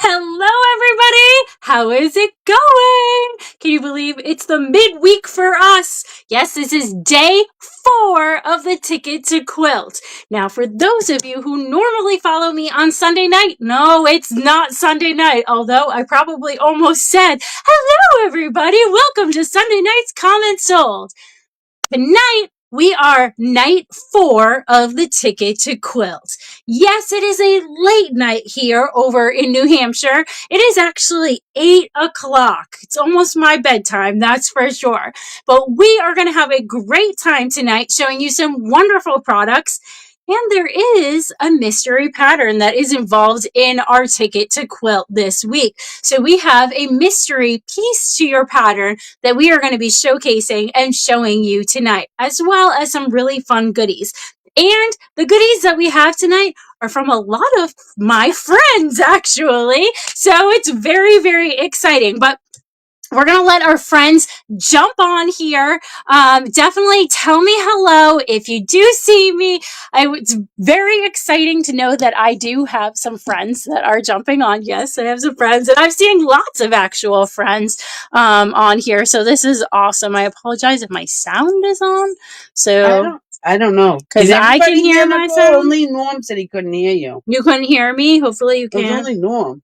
Hello, everybody! How is it going? Can you believe it's the midweek for us? Yes, this is day 4 of the Ticket to Quilt. Now, for those of you who normally follow me on Sunday night, no, it's not Sunday night, although I probably almost said, hello, everybody! Welcome to Sunday night's Comment Sold. Tonight, we are night 4 of the Ticket to Quilt. Yes, it is a late night here over in New Hampshire. It is actually 8 o'clock. It's almost my bedtime, that's for sure. But we are going to have a great time tonight showing you some wonderful products. And there is a mystery pattern that is involved in our Ticket to Quilt this week. So we have a mystery piece to your pattern that we are going to be showcasing and showing you tonight, as well as some really fun goodies. And the goodies that we have tonight are from a lot of my friends, actually. So it's very, very exciting. But we're going to let our friends jump on here. Definitely tell me hello if you do see me. It's very exciting to know that I do have some friends that are jumping on. Yes, I have some friends, and I'm seeing lots of actual friends on here. So this is awesome. I apologize if my sound is on. So I don't know. because I can hear myself. Only Norm said he couldn't hear you. You couldn't hear me? Hopefully you can. It was only Norm.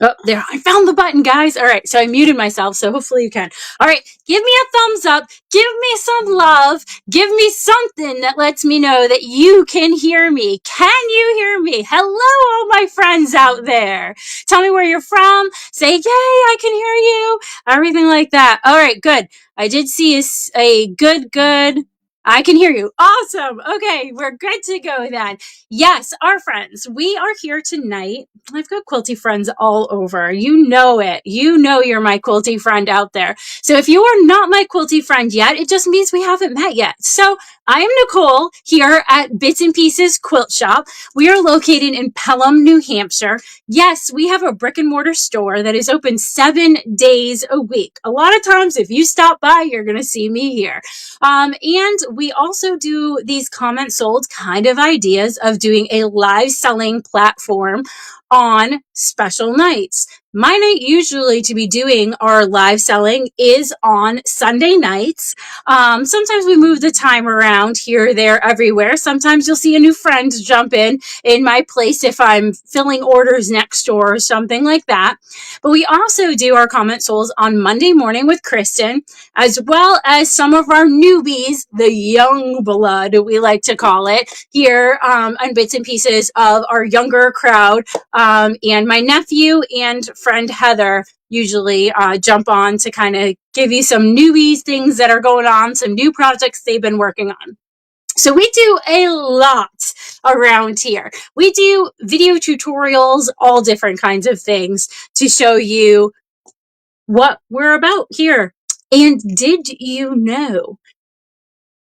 Oh, there, I found the button, guys. All right, so I muted myself, so hopefully you can. All right, give me a thumbs up. Give me some love. Give me something that lets me know that you can hear me. Can you hear me? Hello, all my friends out there. Tell me where you're from. Say, yay, I can hear you. Everything like that. All right, good. I did see a good. I can hear you. Awesome. Okay, we're good to go then. Yes, our friends, we are here tonight. I've got quilty friends all over. You know it. You know you're my quilty friend out there. So if you are not my quilty friend yet, it just means we haven't met yet. So I am Nicole here at Bits and Pieces Quilt Shop. We are located in Pelham, New Hampshire. Yes, we have a brick and mortar store that is open 7 days a week. A lot of times if you stop by, you're going to see me here. And we also do these comment sold kind of ideas of doing a live selling platform on special nights. My night usually to be doing our live selling is on Sunday nights. Sometimes we move the time around here, there, everywhere. Sometimes you'll see a new friend jump in my place if I'm filling orders next door or something like that. But we also do our comment souls on Monday morning with Kristen, as well as some of our newbies, the young blood, we like to call it, here on Bits and Pieces of our younger crowd. And my nephew and friend Heather usually jump on to kind of give you some newbies, things that are going on, some new projects they've been working on. So we do a lot around here. We do video tutorials, all different kinds of things to show you what we're about here. And did you know?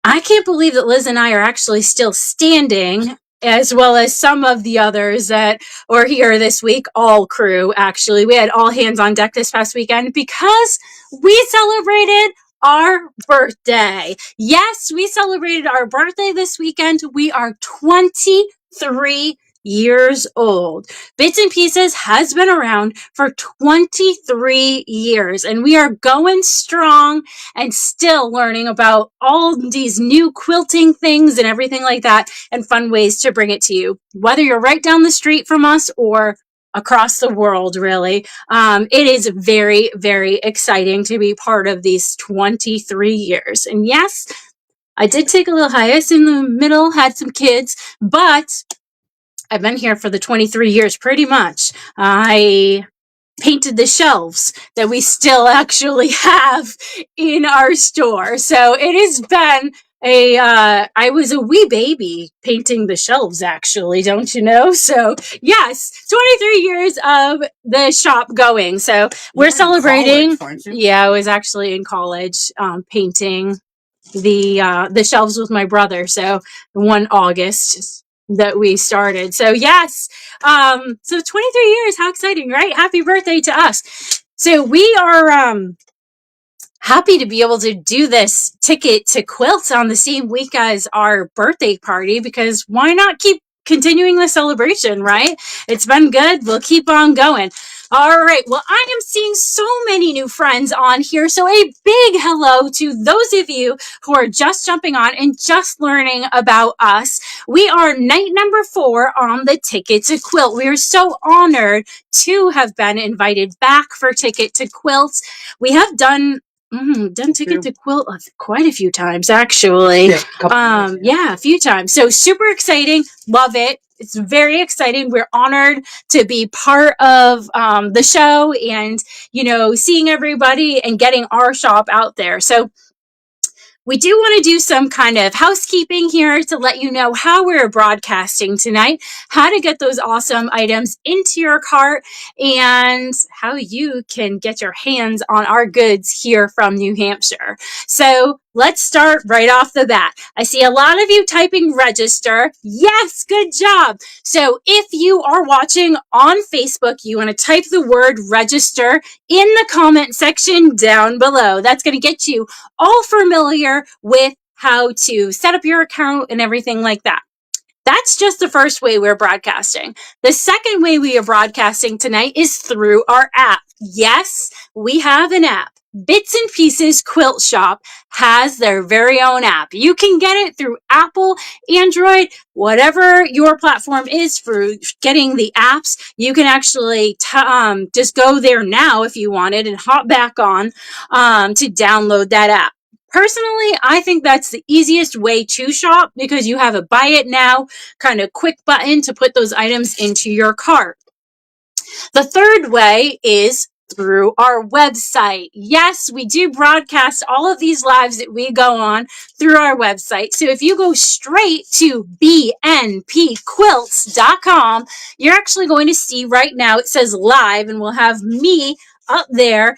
I can't believe that Liz and I are actually still standing, as well as some of the others that were here this week, all crew, actually. We had all hands on deck this past weekend because we celebrated our birthday. Yes, we celebrated our birthday this weekend. We are 23 years old. Bits and Pieces has been around for 23 years, and we are going strong and still learning about all these new quilting things and everything like that, and fun ways to bring it to you, whether you're right down the street from us or across the world, really. It is very, very exciting to be part of these 23 years. And yes, I did take a little hiatus in the middle, had some kids, but I've been here for the 23 years pretty much. I painted the shelves that we still actually have in our store. So it has been I was a wee baby painting the shelves, actually, don't you know? So yes, 23 years of the shop going. So we're celebrating. Yeah, I was actually in college painting the shelves with my brother. So one August that we started. So yes, so 23 years, how exciting, right? Happy birthday to us. So we are happy to be able to do this Ticket to Quilt on the same week as our birthday party, because why not keep continuing the celebration, right? It's been good. We'll keep on going. All right. Well, I am seeing so many new friends on here. So a big hello to those of you who are just jumping on and just learning about us. We are night number 4 on the Ticket to Quilt. We are so honored to have been invited back for Ticket to Quilt. We have done Ticket to Quilt quite a few times, actually. Yeah, a few times. So super exciting. Love it. It's very exciting. We're honored to be part of the show and, you know, seeing everybody and getting our shop out there. So we do want to do some kind of housekeeping here to let you know how we're broadcasting tonight, how to get those awesome items into your cart, and how you can get your hands on our goods here from New Hampshire. So let's start right off the bat. I see a lot of you typing register. Yes, good job. So if you are watching on Facebook, you want to type the word register in the comment section down below. That's going to get you all familiar with how to set up your account and everything like that. That's just the first way we're broadcasting. The second way we are broadcasting tonight is through our app. Yes, we have an app. Bits and Pieces Quilt Shop has their very own app. You can get it through Apple, Android, whatever your platform is for getting the apps. You can actually just go there now if you wanted and hop back on to download that app. Personally, I think that's the easiest way to shop because you have a buy it now kind of quick button to put those items into your cart. The third way is through our website. Yes, we do broadcast all of these lives that we go on through our website. So if you go straight to bnpquilts.com, you're actually going to see right now it says live, and we'll have me up there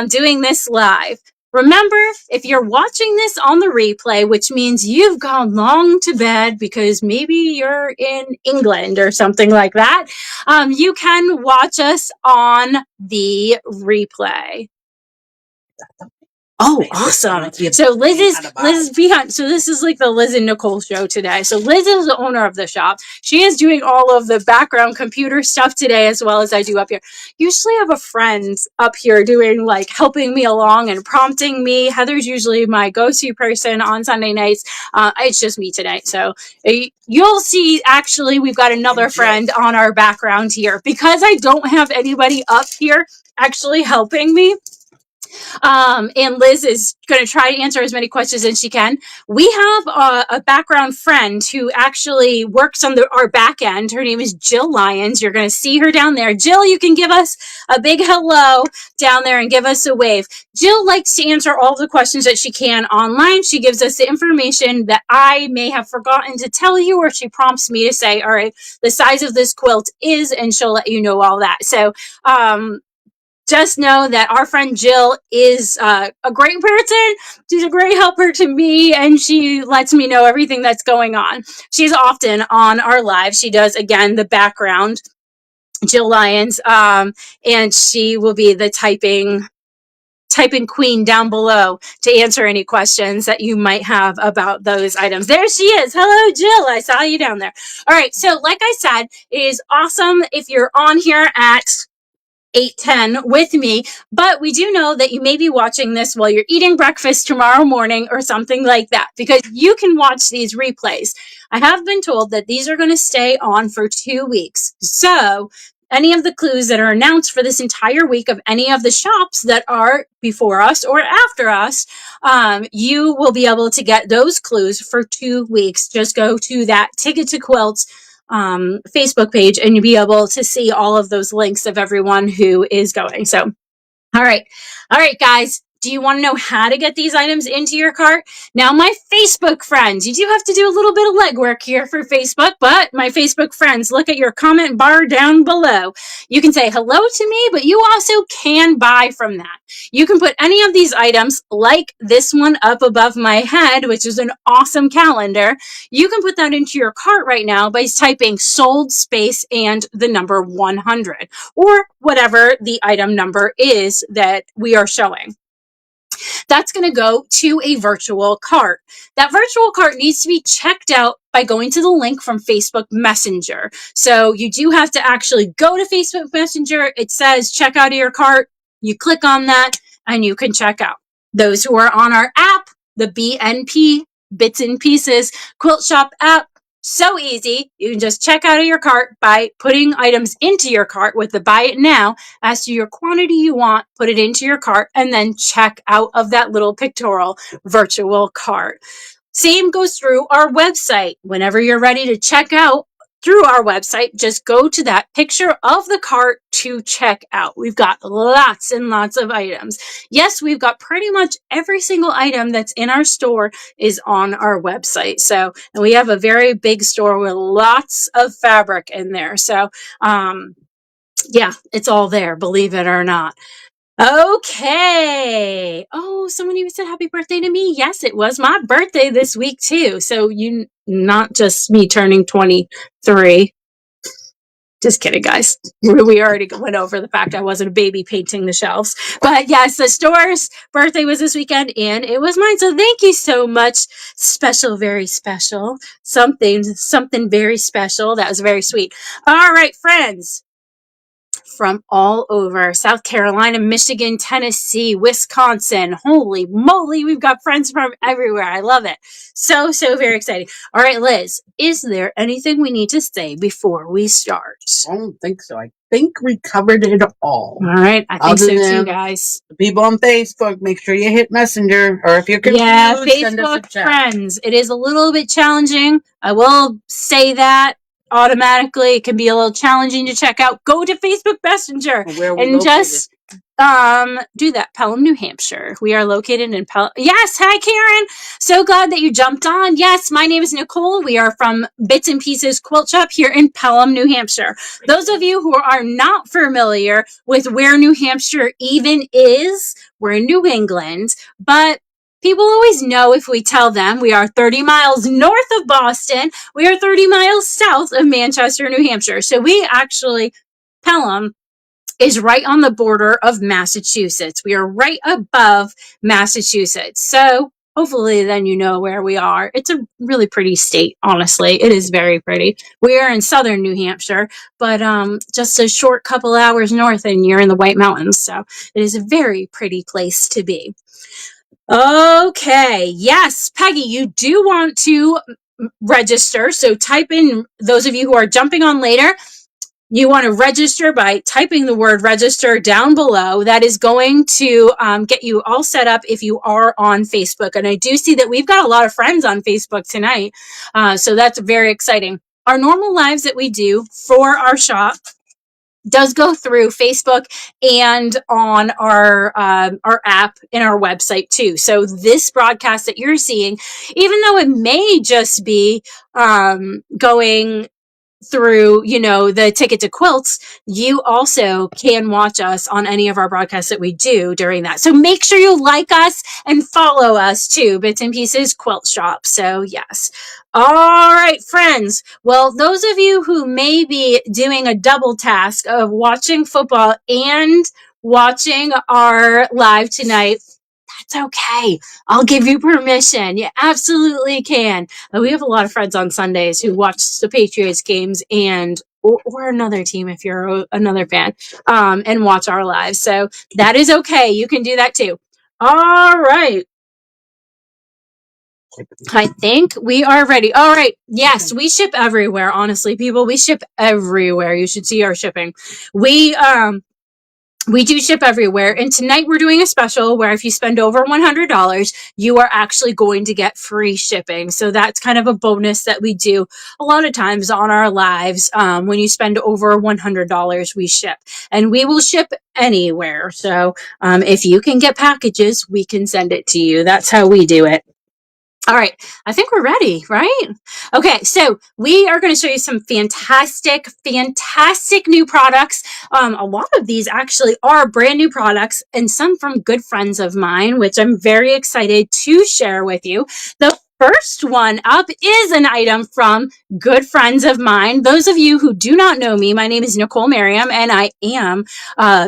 doing this live. Remember, if you're watching this on the replay, which means you've gone long to bed because maybe you're in England or something like that, you can watch us on the replay. Oh, awesome. So Liz is behind. So this is like the Liz and Nicole show today. So Liz is the owner of the shop. She is doing all of the background computer stuff today, as well as I do up here. Usually I have a friend up here doing like helping me along and prompting me. Heather's usually my go-to person on Sunday nights. It's just me tonight. So you'll see, actually, we've got another friend on our background here because I don't have anybody up here actually helping me. And Liz is going to try to answer as many questions as she can. We have a background friend who actually works on our back end. Her name is Jill Lyons. You're going to see her down there. Jill, you can give us a big hello down there and give us a wave. Jill likes to answer all the questions that she can online. She gives us the information that I may have forgotten to tell you, or she prompts me to say, all right, the size of this quilt is, and she'll let you know all that. So, just know that our friend Jill is a great person. She's a great helper to me, and she lets me know everything that's going on. She's often on our live. She does, again, the background, Jill Lyons, and she will be the typing queen down below to answer any questions that you might have about those items. There she is. Hello, Jill. I saw you down there. All right. So like I said, it is awesome if you're on here at 8:10 with me, but we do know that you may be watching this while you're eating breakfast tomorrow morning or something like that, because you can watch these replays. I have been told that these are going to stay on for 2 weeks. So any of the clues that are announced for this entire week of any of the shops that are before us or after us, you will be able to get those clues for 2 weeks. Just go to that Ticket to Quilts Facebook page, and you'll be able to see all of those links of everyone who is going. So, all right, guys. Do you want to know how to get these items into your cart? Now, my Facebook friends, you do have to do a little bit of legwork here for Facebook, but my Facebook friends, look at your comment bar down below. You can say hello to me, but you also can buy from that. You can put any of these items, like this one up above my head, which is an awesome calendar. You can put that into your cart right now by typing sold space and the number 100, or whatever the item number is that we are showing. That's going to go to a virtual cart. That virtual cart needs to be checked out by going to the link from Facebook Messenger. So you do have to actually go to Facebook Messenger. It says check out of your cart. You click on that and you can check out. Those who are on our app, the BNP, Bits and Pieces Quilt Shop app, so easy. You can just check out of your cart by putting items into your cart with the buy it now as to your quantity you want, put it into your cart, and then check out of that little pictorial virtual cart. Same goes through our website. Whenever you're ready to check out through our website, just go to that picture of the cart to check out. We've got lots and lots of items. Yes, we've got pretty much every single item that's in our store is on our website. So, and we have a very big store with lots of fabric in there. So, yeah, it's all there, believe it or not. Okay. Oh, someone even said happy birthday to me. Yes, it was my birthday this week too. So not just me turning 23. Just kidding, guys. We already went over the fact I wasn't a baby painting the shelves. But yes, the store's birthday was this weekend and it was mine. So thank you so much. Special, very special. Something very special. That was very sweet. All right, friends. From all over South Carolina, Michigan, Tennessee, Wisconsin. Holy moly, we've got friends from everywhere. I love it. So very exciting. All right, Liz, is there anything we need to say before we start? I don't think so. I think we covered it all. All right, I think so too, guys. The people on Facebook, make sure you hit Messenger, or if you're confused, send us a Facebook chat. friends. It is a little bit challenging. I will say that. Automatically, it can be a little challenging to check out. Go to Facebook Messenger and just do that. Pelham, New Hampshire. We are located in Pelham. Yes, hi Karen. So glad that you jumped on. Yes, my name is Nicole. We are from Bits and Pieces Quilt Shop here in Pelham, New Hampshire. Those of you who are not familiar with where New Hampshire even is, we're in New England, but people always know if we tell them we are 30 miles north of Boston. We are 30 miles south of Manchester, New Hampshire. So Pelham is right on the border of Massachusetts. We are right above Massachusetts. So hopefully then you know where we are. It's a really pretty state, honestly. It is very pretty. We are in southern New Hampshire, but just a short couple hours north and you're in the White Mountains. So it is a very pretty place to be. Okay. Yes, Peggy, you do want to register. So type in, those of you who are jumping on later, you want to register by typing the word register down below. That is going to get you all set up if you are on Facebook. And I do see that we've got a lot of friends on Facebook tonight. So that's very exciting. Our normal lives that we do for our shop does go through Facebook and on our app and our website too. So this broadcast that you're seeing, even though it may just be going through, the Ticket to Quilts, you also can watch us on any of our broadcasts that we do during that. So make sure you like us and follow us too, Bits and Pieces Quilt Shop. So yes. All right, friends. Well, those of you who may be doing a double task of watching football and watching our live tonight, that's okay. I'll give you permission. You absolutely can. We have a lot of friends on Sundays who watch the Patriots games and or another team if you're another fan, and watch our lives. So that is okay. You can do that too. All right. I think we are ready. All right. Yes, we ship everywhere. Honestly, people, we ship everywhere. You should see our shipping. We do ship everywhere. And tonight we're doing a special where if you spend over $100, you are actually going to get free shipping. So that's kind of a bonus that we do a lot of times on our lives. When you spend over $100, we ship. And we will ship anywhere. So if you can get packages, we can send it to you. That's how we do it. All right, I think we're ready, right? Okay, so we are going to show you some fantastic new products. A lot of these actually are brand new products and some from good friends of mine, which I'm very excited to share with you. The first one up is an item from good friends of mine. Those of you who do not know me, my name is Nicole Merriam, and I am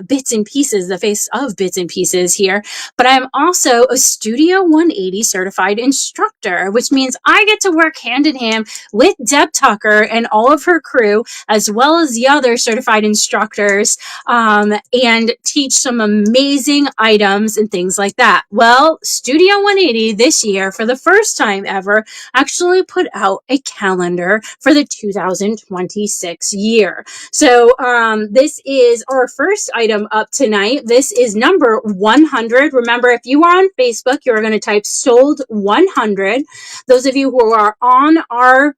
Bits and Pieces, the face of Bits and Pieces here. But I'm also a Studio 180 certified instructor, which means I get to work hand in hand with Deb Tucker and all of her crew, as well as the other certified instructors, and teach some amazing items and things like that. Well, Studio 180 this year, for the first time ever, actually put out a calendar for the 2026 year. So this is our first item up tonight. This is number 100. Remember, if you are on Facebook, you're going to type sold 100. Those of you who are on our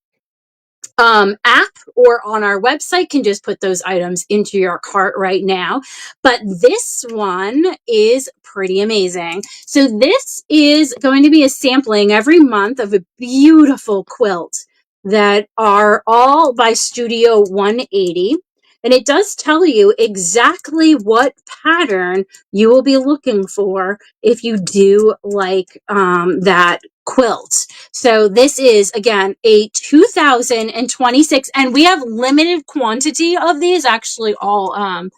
app or on our website can just put those items into your cart right now. But this one is pretty amazing. So this is going to be a sampling every month of a beautiful quilt that are all by Studio 180. And it does tell you exactly what pattern you will be looking for if you do like that quilt. So this is, again, a 2026, and we have limited quantity of these. Actually, all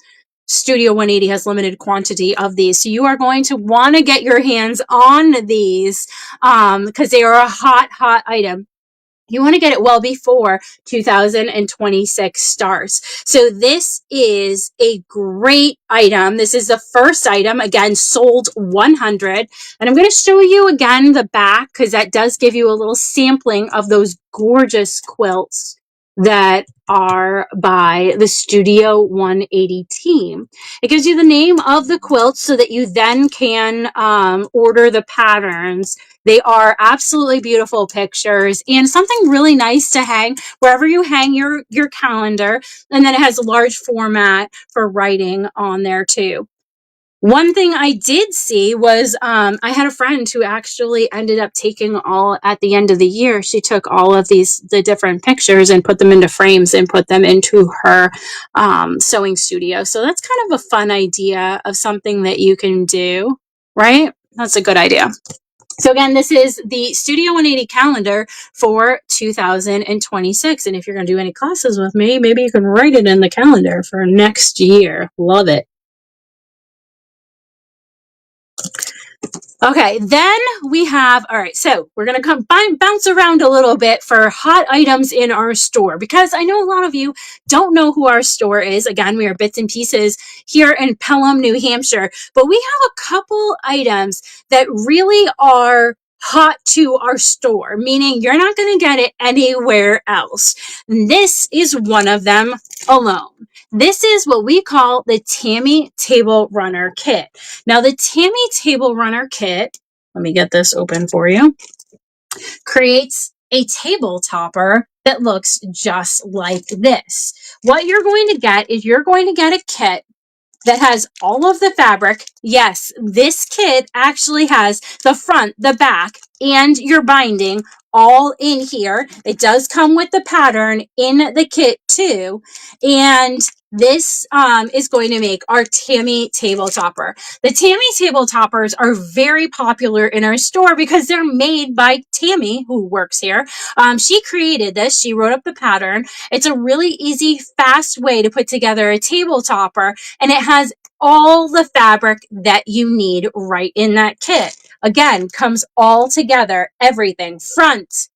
Studio 180 has limited quantity of these. So you are going to want to get your hands on these because they are a hot, hot item. You want to get it well before 2026 starts. So this is a great item. This is the first item, again, sold 100. And I'm going to show you again the back because that does give you a little sampling of those gorgeous quilts that are by the Studio 180 team. It gives you the name of the quilt so that you then can order the patterns. They are absolutely beautiful pictures and something really nice to hang wherever you hang your calendar. And then it has a large format for writing on there too. One thing I did see was I had a friend who actually ended up taking all, at the end of the year, she took all of the different pictures and put them into frames and put them into her sewing studio. So that's kind of a fun idea of something that you can do, right? That's a good idea. So again, this is the Studio 180 calendar for 2026. And if you're going to do any classes with me, maybe you can write it in the calendar for next year. Love it. Okay, then we have, all right, so we're going to bounce around a little bit for hot items in our store, because I know a lot of you don't know who our store is. Again, we are Bits and Pieces here in Pelham, New Hampshire, but we have a couple items that really are hot to our store, meaning you're not going to get it anywhere else. And this is one of them alone. This is what we call the Tammy Table Runner Kit. Now, the Tammy Table Runner Kit, let me get this open for you, creates a table topper that looks just like this. What you're going to get is you're going to get a kit that has all of the fabric. Yes, this kit actually has the front, the back, and your binding all in here. It does come with the pattern in the kit too. And this is going to make our Tammy table topper. The Tammy table toppers are very popular in our store because they're made by Tammy, who works here. She created this. She wrote up the pattern. It's a really easy, fast way to put together a table topper, and it has all the fabric that you need right in that kit. Again, comes all together. Everything, front,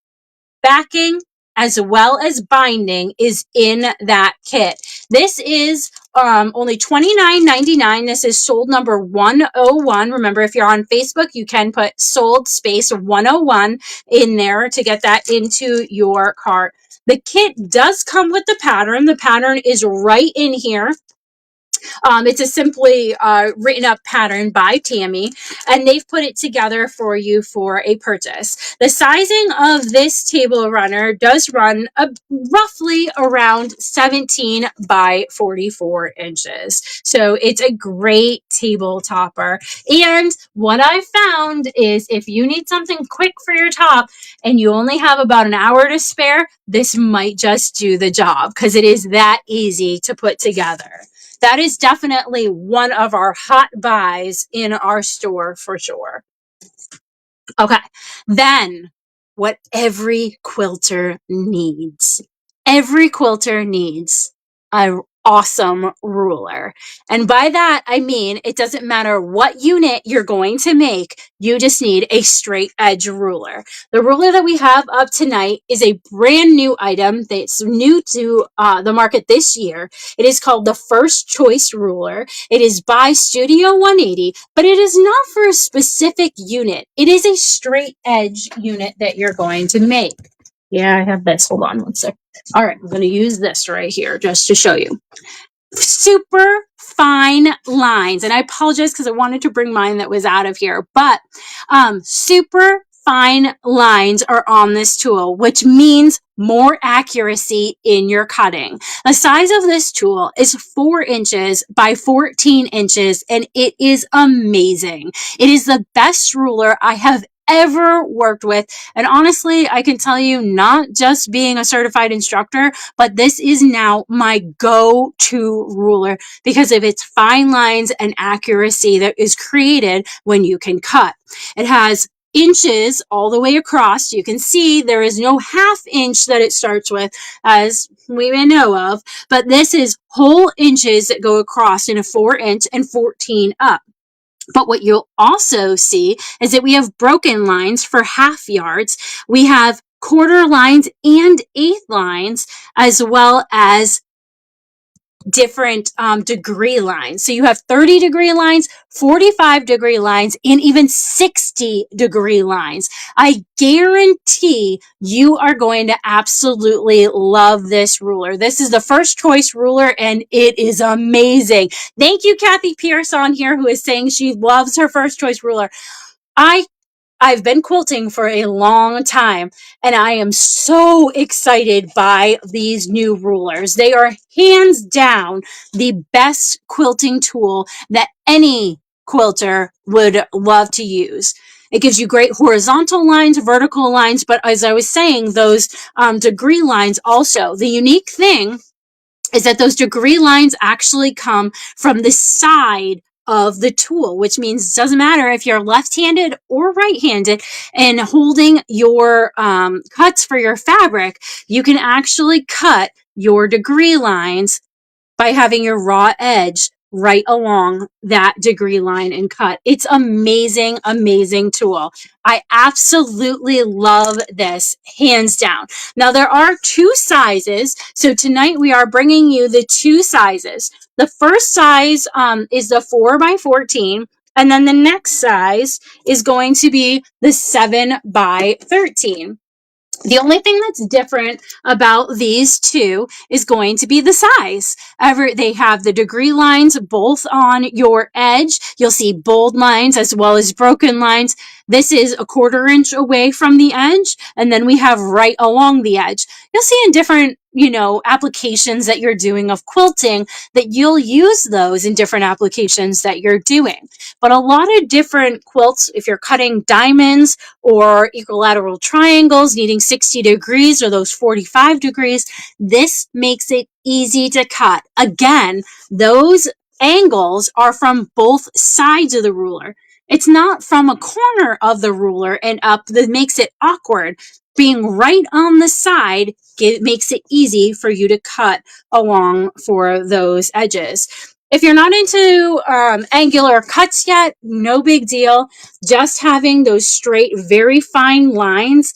backing, as well as binding, is in that kit. This is only $29.99. This is sold number 101. Remember, if you're on Facebook, you can put sold space 101 in there to get that into your cart. The kit does come with the pattern. The pattern is right in here. It's a simply written up pattern by Tammy, and they've put it together for you for a purchase. The sizing of this table runner does run roughly around 17 by 44 inches. So it's a great table topper. And what I found is if you need something quick for your top and you only have about an hour to spare, this might just do the job because it is that easy to put together. That is definitely one of our hot buys in our store for sure. Okay, then what every quilter needs. Every quilter needs an awesome ruler. And by that, I mean, it doesn't matter what unit you're going to make, you just need a straight edge ruler. The ruler that we have up tonight is a brand new item that's new to the market this year. It is called the First Choice Ruler. It is by Studio 180, but it is not for a specific unit. It is a straight edge unit that you're going to make. Yeah, I have this. Hold on one sec. All right, I'm going to use this right here just to show you. Super fine lines. And I apologize because I wanted to bring mine that was out of here. But super fine lines are on this tool, which means more accuracy in your cutting. The size of this tool is 4 inches by 14 inches, and it is amazing. It is the best ruler I have ever worked with. And honestly, I can tell you, not just being a certified instructor, but this is now my go-to ruler because of its fine lines and accuracy that is created when you can cut. It has inches all the way across. You can see there is no half inch that it starts with, as we may know of, but this is whole inches that go across in a 4-inch and 14 up. But what you'll also see is that we have broken lines for half yards. We have quarter lines and eighth lines, as well as different degree lines. So you have 30-degree lines, 45-degree lines, and even 60-degree lines. I guarantee you are going to absolutely love this ruler. This is the First Choice ruler, and it is amazing. Thank you, Kathy Pierce on here, who is saying she loves her First Choice ruler. I've been quilting for a long time, and I am so excited by these new rulers. They are hands down the best quilting tool that any quilter would love to use. It gives you great horizontal lines, vertical lines, but as I was saying, those degree lines also. The unique thing is that those degree lines actually come from the side of the tool, which means it doesn't matter if you're left-handed or right-handed and holding your cuts for your fabric, you can actually cut your degree lines by having your raw edge right along that degree line and cut. It's amazing, amazing tool. I absolutely love this, hands down. Now, there are 2 sizes. So tonight we are bringing you the 2 sizes. The first size is the 4 by 14. And then the next size is going to be the 7 by 13. The only thing that's different about these two is going to be the size. They have the degree lines both on your edge. You'll see bold lines as well as broken lines. This is a 1/4 inch away from the edge, and then we have right along the edge. You'll see in different, applications that you're doing of quilting that you'll use those in different applications that you're doing. But a lot of different quilts, if you're cutting diamonds or equilateral triangles needing 60 degrees or those 45 degrees, this makes it easy to cut. Again, those angles are from both sides of the ruler. It's not from a corner of the ruler and up that makes it awkward. Being right on the side makes it easy for you to cut along for those edges. If you're not into angular cuts yet, no big deal. Just having those straight, very fine lines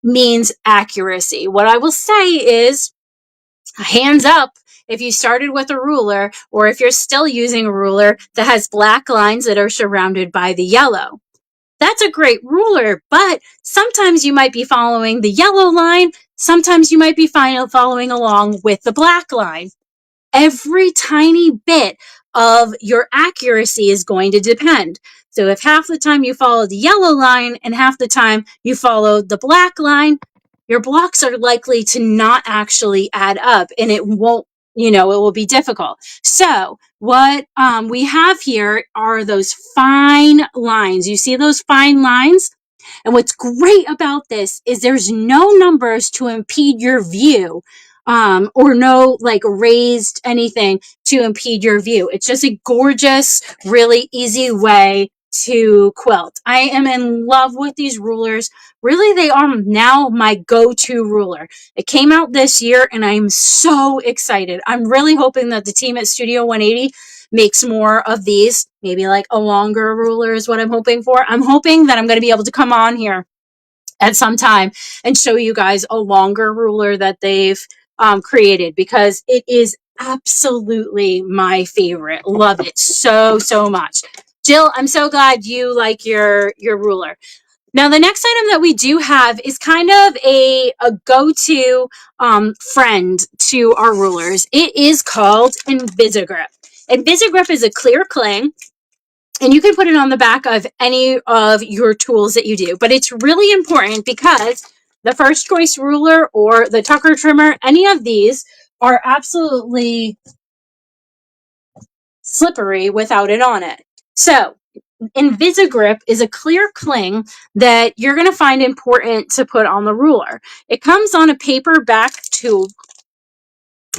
means accuracy. What I will say is, hands up, if you started with a ruler, or if you're still using a ruler that has black lines that are surrounded by the yellow. That's a great ruler, but sometimes you might be following the yellow line, sometimes you might be following along with the black line. Every tiny bit of your accuracy is going to depend. So if half the time you follow the yellow line and half the time you follow the black line, your blocks are likely to not actually add up, and it won't, it will be difficult. So what we have here are those fine lines. You see those fine lines? And what's great about this is there's no numbers to impede your view, or no raised anything to impede your view. It's just a gorgeous, really easy way to quilt. I am in love with these rulers. Really, they are now my go-to ruler. It came out this year, and I'm so excited. I'm really hoping that the team at Studio 180 makes more of these. Maybe like a longer ruler is what I'm hoping for. I'm hoping that I'm going to be able to come on here at some time and show you guys a longer ruler that they've created, because it is absolutely my favorite. Love it so, so much. Jill, I'm so glad you like your ruler. Now, the next item that we do have is kind of a go-to friend to our rulers. It is called Invisigrip. Invisigrip is a clear cling, and you can put it on the back of any of your tools that you do. But it's really important because the first choice ruler or the Tucker trimmer, any of these are absolutely slippery without it on it. So Invisigrip is a clear cling that you're going to find important to put on the ruler. It comes on a paper back tube,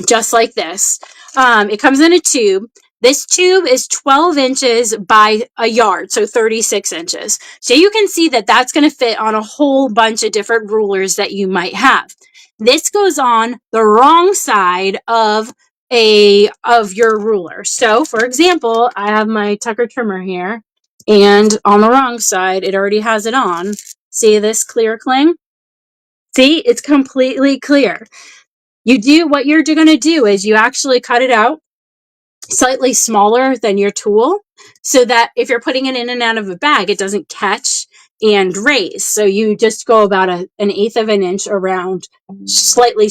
just like this. It comes in a tube. This tube is 12 inches by a yard, so 36 inches. So you can see that that's going to fit on a whole bunch of different rulers that you might have. This goes on the wrong side of your ruler. So, for example, I have my Tucker trimmer here, and on the wrong side, it already has it on. See this clear cling? See, it's completely clear. What you're going to do is you actually cut it out slightly smaller than your tool, so that if you're putting it in and out of a bag, it doesn't catch and raise. So you just go about an 1/8 of an inch around, slightly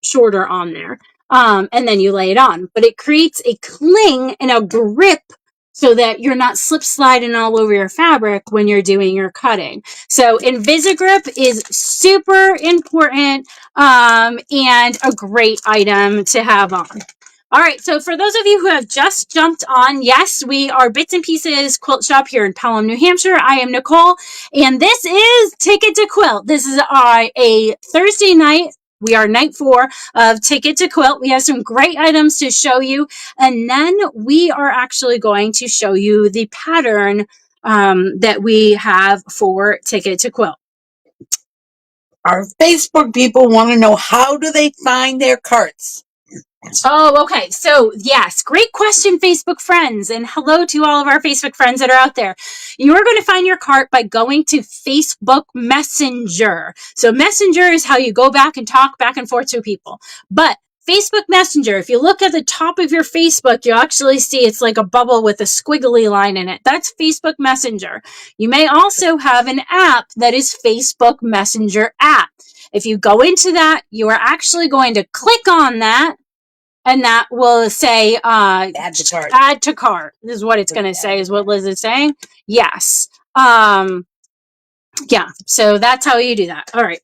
shorter on there. And then you lay it on. But it creates a cling and a grip so that you're not slip sliding all over your fabric when you're doing your cutting. So Invisigrip is super important and a great item to have on. All right, so for those of you who have just jumped on, yes, we are Bits and Pieces Quilt Shop here in Pelham, New Hampshire. I am Nicole, and this is Ticket to Quilt. This is a Thursday night. We are night 4 of Ticket to Quilt. We have some great items to show you, and then we are actually going to show you the pattern that we have for Ticket to Quilt. Our Facebook people want to know, how do they find their carts? Oh, okay. So, yes, great question, Facebook friends. And hello to all of our Facebook friends that are out there. You are going to find your cart by going to Facebook Messenger. So, Messenger is how you go back and talk back and forth to people. But Facebook Messenger, if you look at the top of your Facebook, you'll actually see it's like a bubble with a squiggly line in it. That's Facebook Messenger. You may also have an app that is Facebook Messenger app. If you go into that, you are actually going to click on that, and that will say add to cart. Add to cart. This is what it's going to say, is what Liz is saying. Yes. Yeah, so that's how you do that. All right.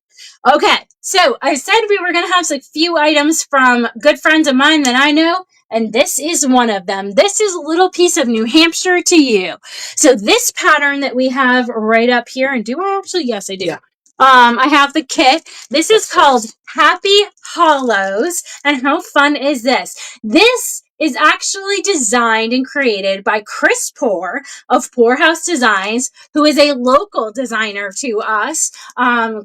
Okay, so I said we were going to have a few items from good friends of mine that I know, and this is one of them. This is a little piece of New Hampshire to you. So this pattern that we have right up here, and do I actually? Yes, I do. Yeah. I have the kit. This is called Happy Hollows, and how fun is this? This is actually designed and created by Chris Poor of Poorhouse Designs, who is a local designer to us.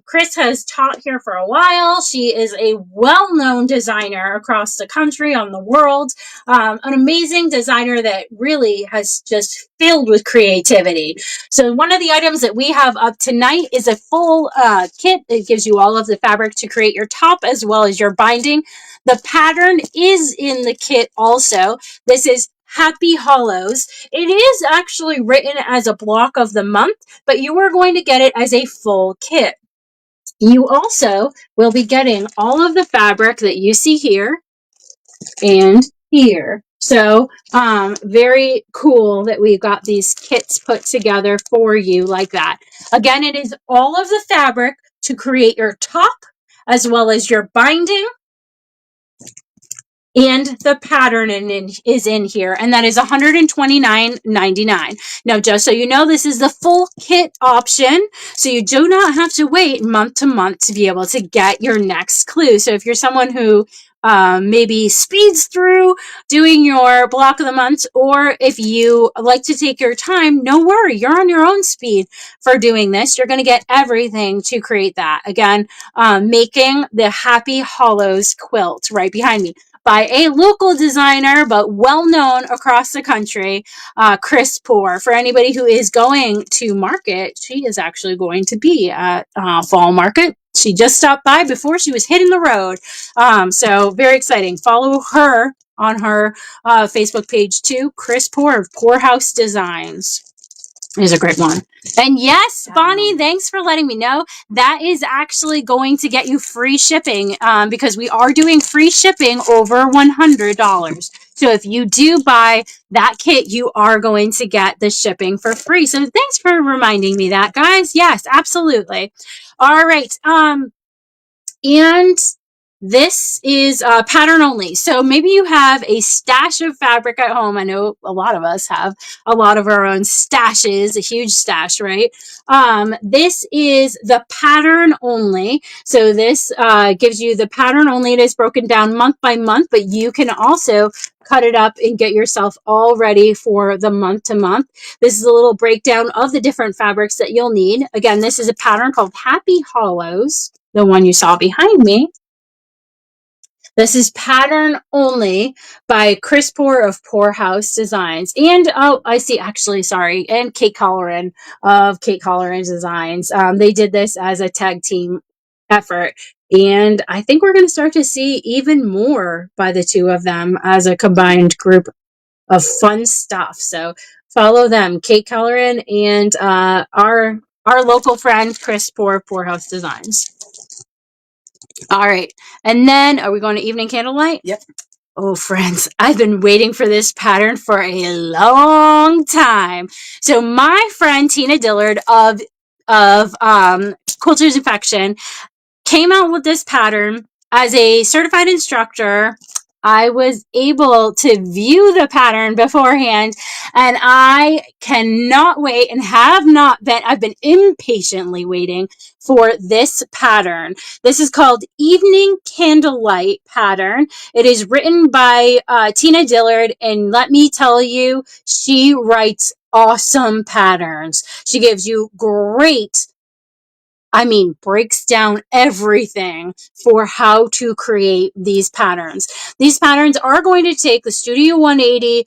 Chris has taught here for a while. She is a well-known designer across the country, on the world. An amazing designer that really has just filled with creativity. So one of the items that we have up tonight is a full kit that gives you all of the fabric to create your top as well as your binding. The pattern is in the kit also. This is Happy Hollows. It is actually written as a block of the month, but you are going to get it as a full kit. You also will be getting all of the fabric that you see here and here. So, very cool that we've got these kits put together for you like that. Again, it is all of the fabric to create your top as well as your binding. And the pattern is in here, and that is $129.99. Now, just so you know, this is the full kit option, so you do not have to wait month to month to be able to get your next clue. So if you're someone who maybe speeds through doing your block of the month, or if you like to take your time, no worry, you're on your own speed for doing this. You're going to get everything to create that. Again, making the Happy Hollows quilt right behind me by a local designer, but well known across the country, Chris Poor. For anybody who is going to market, she is actually going to be at Fall Market. She just stopped by before she was hitting the road. So very exciting. Follow her on her Facebook page too. Chris Poor of Poorhouse Designs is a great one. And yes, Bonnie, thanks for letting me know. That is actually going to get you free shipping because we are doing free shipping over $100. So if you do buy that kit, you are going to get the shipping for free. So thanks for reminding me that, guys. Yes, absolutely. All right. And this is pattern only. So maybe you have a stash of fabric at home. I know a lot of us have a lot of our own stashes, a huge stash, right? This is the pattern only. So this gives you the pattern only. It is broken down month by month, but you can also cut it up and get yourself all ready for the month to month. This is a little breakdown of the different fabrics that you'll need. Again, this is a pattern called Happy Hollows, the one you saw behind me. This is pattern only by Chris Poor of Poorhouse Designs. And, oh, I see, actually, sorry, and Kate Colleran of Kate Colleran Designs. They did this as a tag team effort. And I think we're going to start to see even more by the two of them as a combined group of fun stuff. So follow them, Kate Colleran and our local friend, Chris Poor of Poorhouse Designs. All right. And then are we going to evening candlelight? Yep. Oh, friends, I've been waiting for this pattern for a long time. So my friend Tina Dillard of Quilters Infection came out with this pattern. As a certified instructor, I was able to view the pattern beforehand, and I cannot wait and have not been, I've been impatiently waiting for this pattern. This is called Evening Candlelight Pattern. It is written by Tina Dillard, and let me tell you, she writes awesome patterns. She gives you great, breaks down everything for how to create these patterns. These patterns are going to take the Studio 180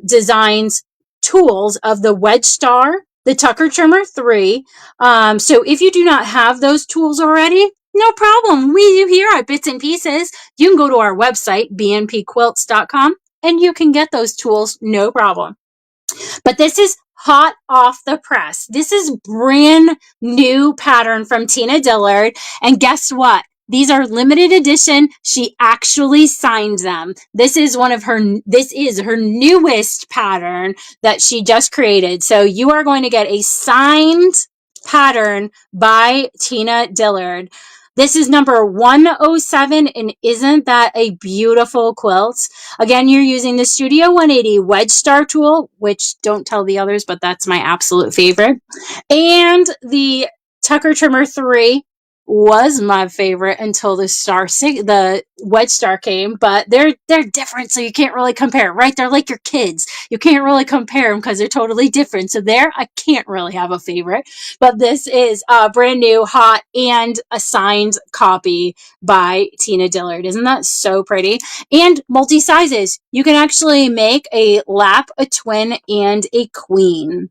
designs tools of the Wedge Star, the Tucker Trimmer 3. So if you do not have those tools already, no problem. We do here at Bits and Pieces. You can go to our website, bnpquilts.com, and you can get those tools, no problem. But this is hot off the press. This is brand new pattern from Tina Dillard. And guess what? These are limited edition. She actually signed them. This is her newest pattern that she just created. So you are going to get a signed pattern by Tina Dillard. This is number 107, and isn't that a beautiful quilt? Again, you're using the Studio 180 Wedge Star tool, which don't tell the others, but that's my absolute favorite. And the Tucker Trimmer 3 was my favorite until the Wedge Star came, but they're different, so you can't really compare, right? They're like your kids. You can't really compare them because they're totally different. So there, I can't really have a favorite, but this is brand new, hot, and a signed copy by Tina Dillard. Isn't that so pretty? And multi-sizes. You can actually make a lap, a twin, and a queen.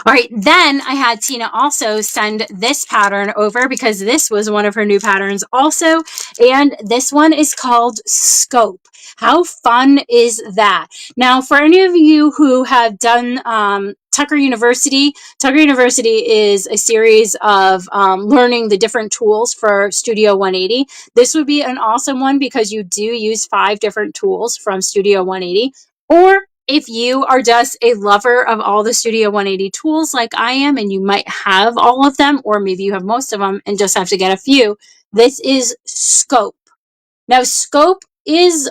All right, then I had Tina also send this pattern over because this was one of her new patterns also, and this one is called Scope. How fun is that? Now, for any of you who have done Tucker University is a series of learning the different tools for Studio 180. This would be an awesome one because you do use 5 different tools from Studio 180, or if you are just a lover of all the Studio 180 tools like I am, and you might have all of them, or maybe you have most of them and just have to get a few, this is Scope. Now, Scope is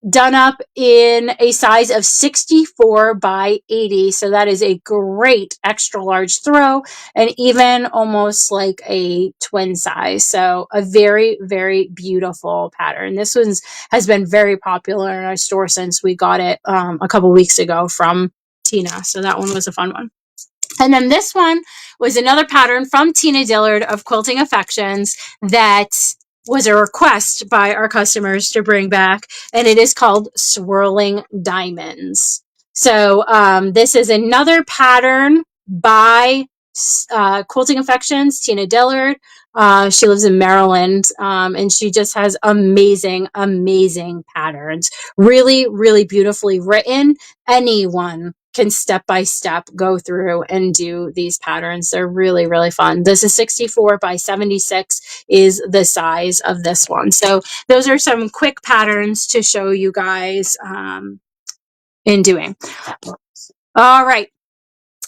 done up in a size of 64 by 80. So that is a great extra large throw, and even almost like a twin size. So a very, very beautiful pattern. This one has been very popular in our store since we got it a couple weeks ago from Tina. So that one was a fun one. And then this one was another pattern from Tina Dillard of Quilting Affections that was a request by our customers to bring back, and it is called Swirling Diamonds. So this is another pattern by Quilting Affections, Tina Dillard. She lives in Maryland, and she just has amazing, amazing patterns. Really, really beautifully written. Anyone can step by step go through and do these patterns. They're really, really fun. This is 64 by 76 is the size of this one. So those are some quick patterns to show you guys in doing. All right.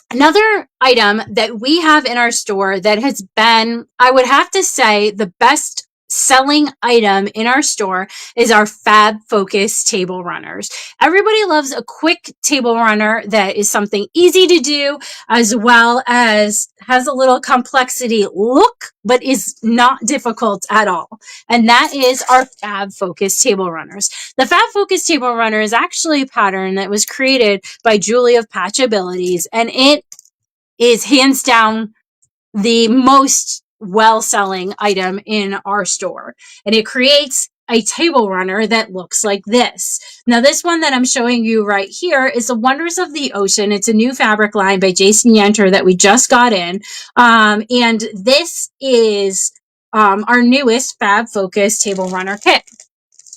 Another item that we have in our store that has been, I would have to say, the best selling item in our store is our Fab Focus table runners. Everybody loves a quick table runner that is something easy to do, as well as has a little complexity look, but is not difficult at all. And that is our Fab Focus table runners. The Fab Focus table runner is actually a pattern that was created by Julie of Patch Abilities, and it is hands down the most well-selling item in our store. And it creates a table runner that looks like this. Now, this one that I'm showing you right here is the Wonders of the Ocean. It's a new fabric line by Jason Yenter that we just got in. And this is our newest Fab Focus table runner kit.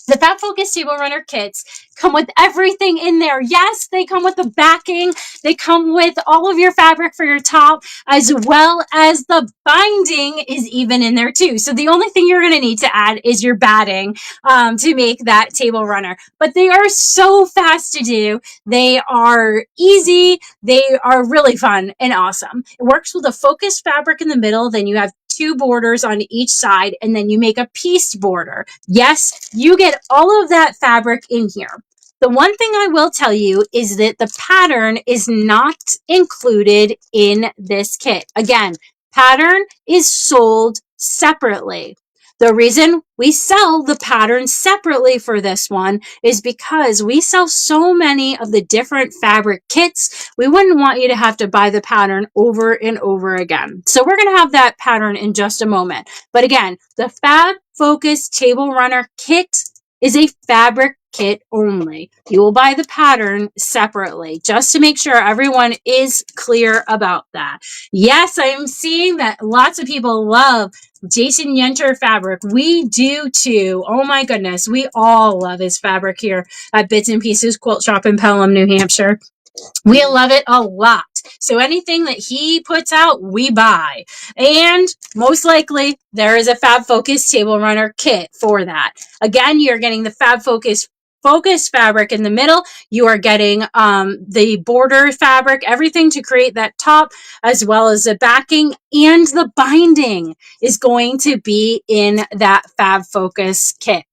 The Fab Focus table runner kits come with everything in there. Yes, they come with the backing. They come with all of your fabric for your top, as well as the binding is even in there too. So the only thing you're going to need to add is your batting to make that table runner. But they are so fast to do. They are easy. They are really fun and awesome. It works with a focused fabric in the middle. Then you have 2 borders on each side, and then you make a pieced border. Yes, you get all of that fabric in here. The one thing I will tell you is that the pattern is not included in this kit. Again, pattern is sold separately. The reason we sell the pattern separately for this one is because we sell so many of the different fabric kits. We wouldn't want you to have to buy the pattern over and over again. So we're going to have that pattern in just a moment. But again, the Fab Focus Table Runner Kit is a fabric kit only. You will buy the pattern separately, just to make sure everyone is clear about that. Yes, I am seeing that lots of people love Jason Yenter fabric. We do too. Oh my goodness. We all love his fabric here at Bits and Pieces Quilt Shop in Pelham, New Hampshire. We love it a lot. So anything that he puts out, we buy. And most likely, there is a Fab Focus table runner kit for that. Again, you're getting the Fab Focus fabric in the middle. You are getting the border fabric, everything to create that top, as well as the backing, and the binding is going to be in that Fab Focus kit.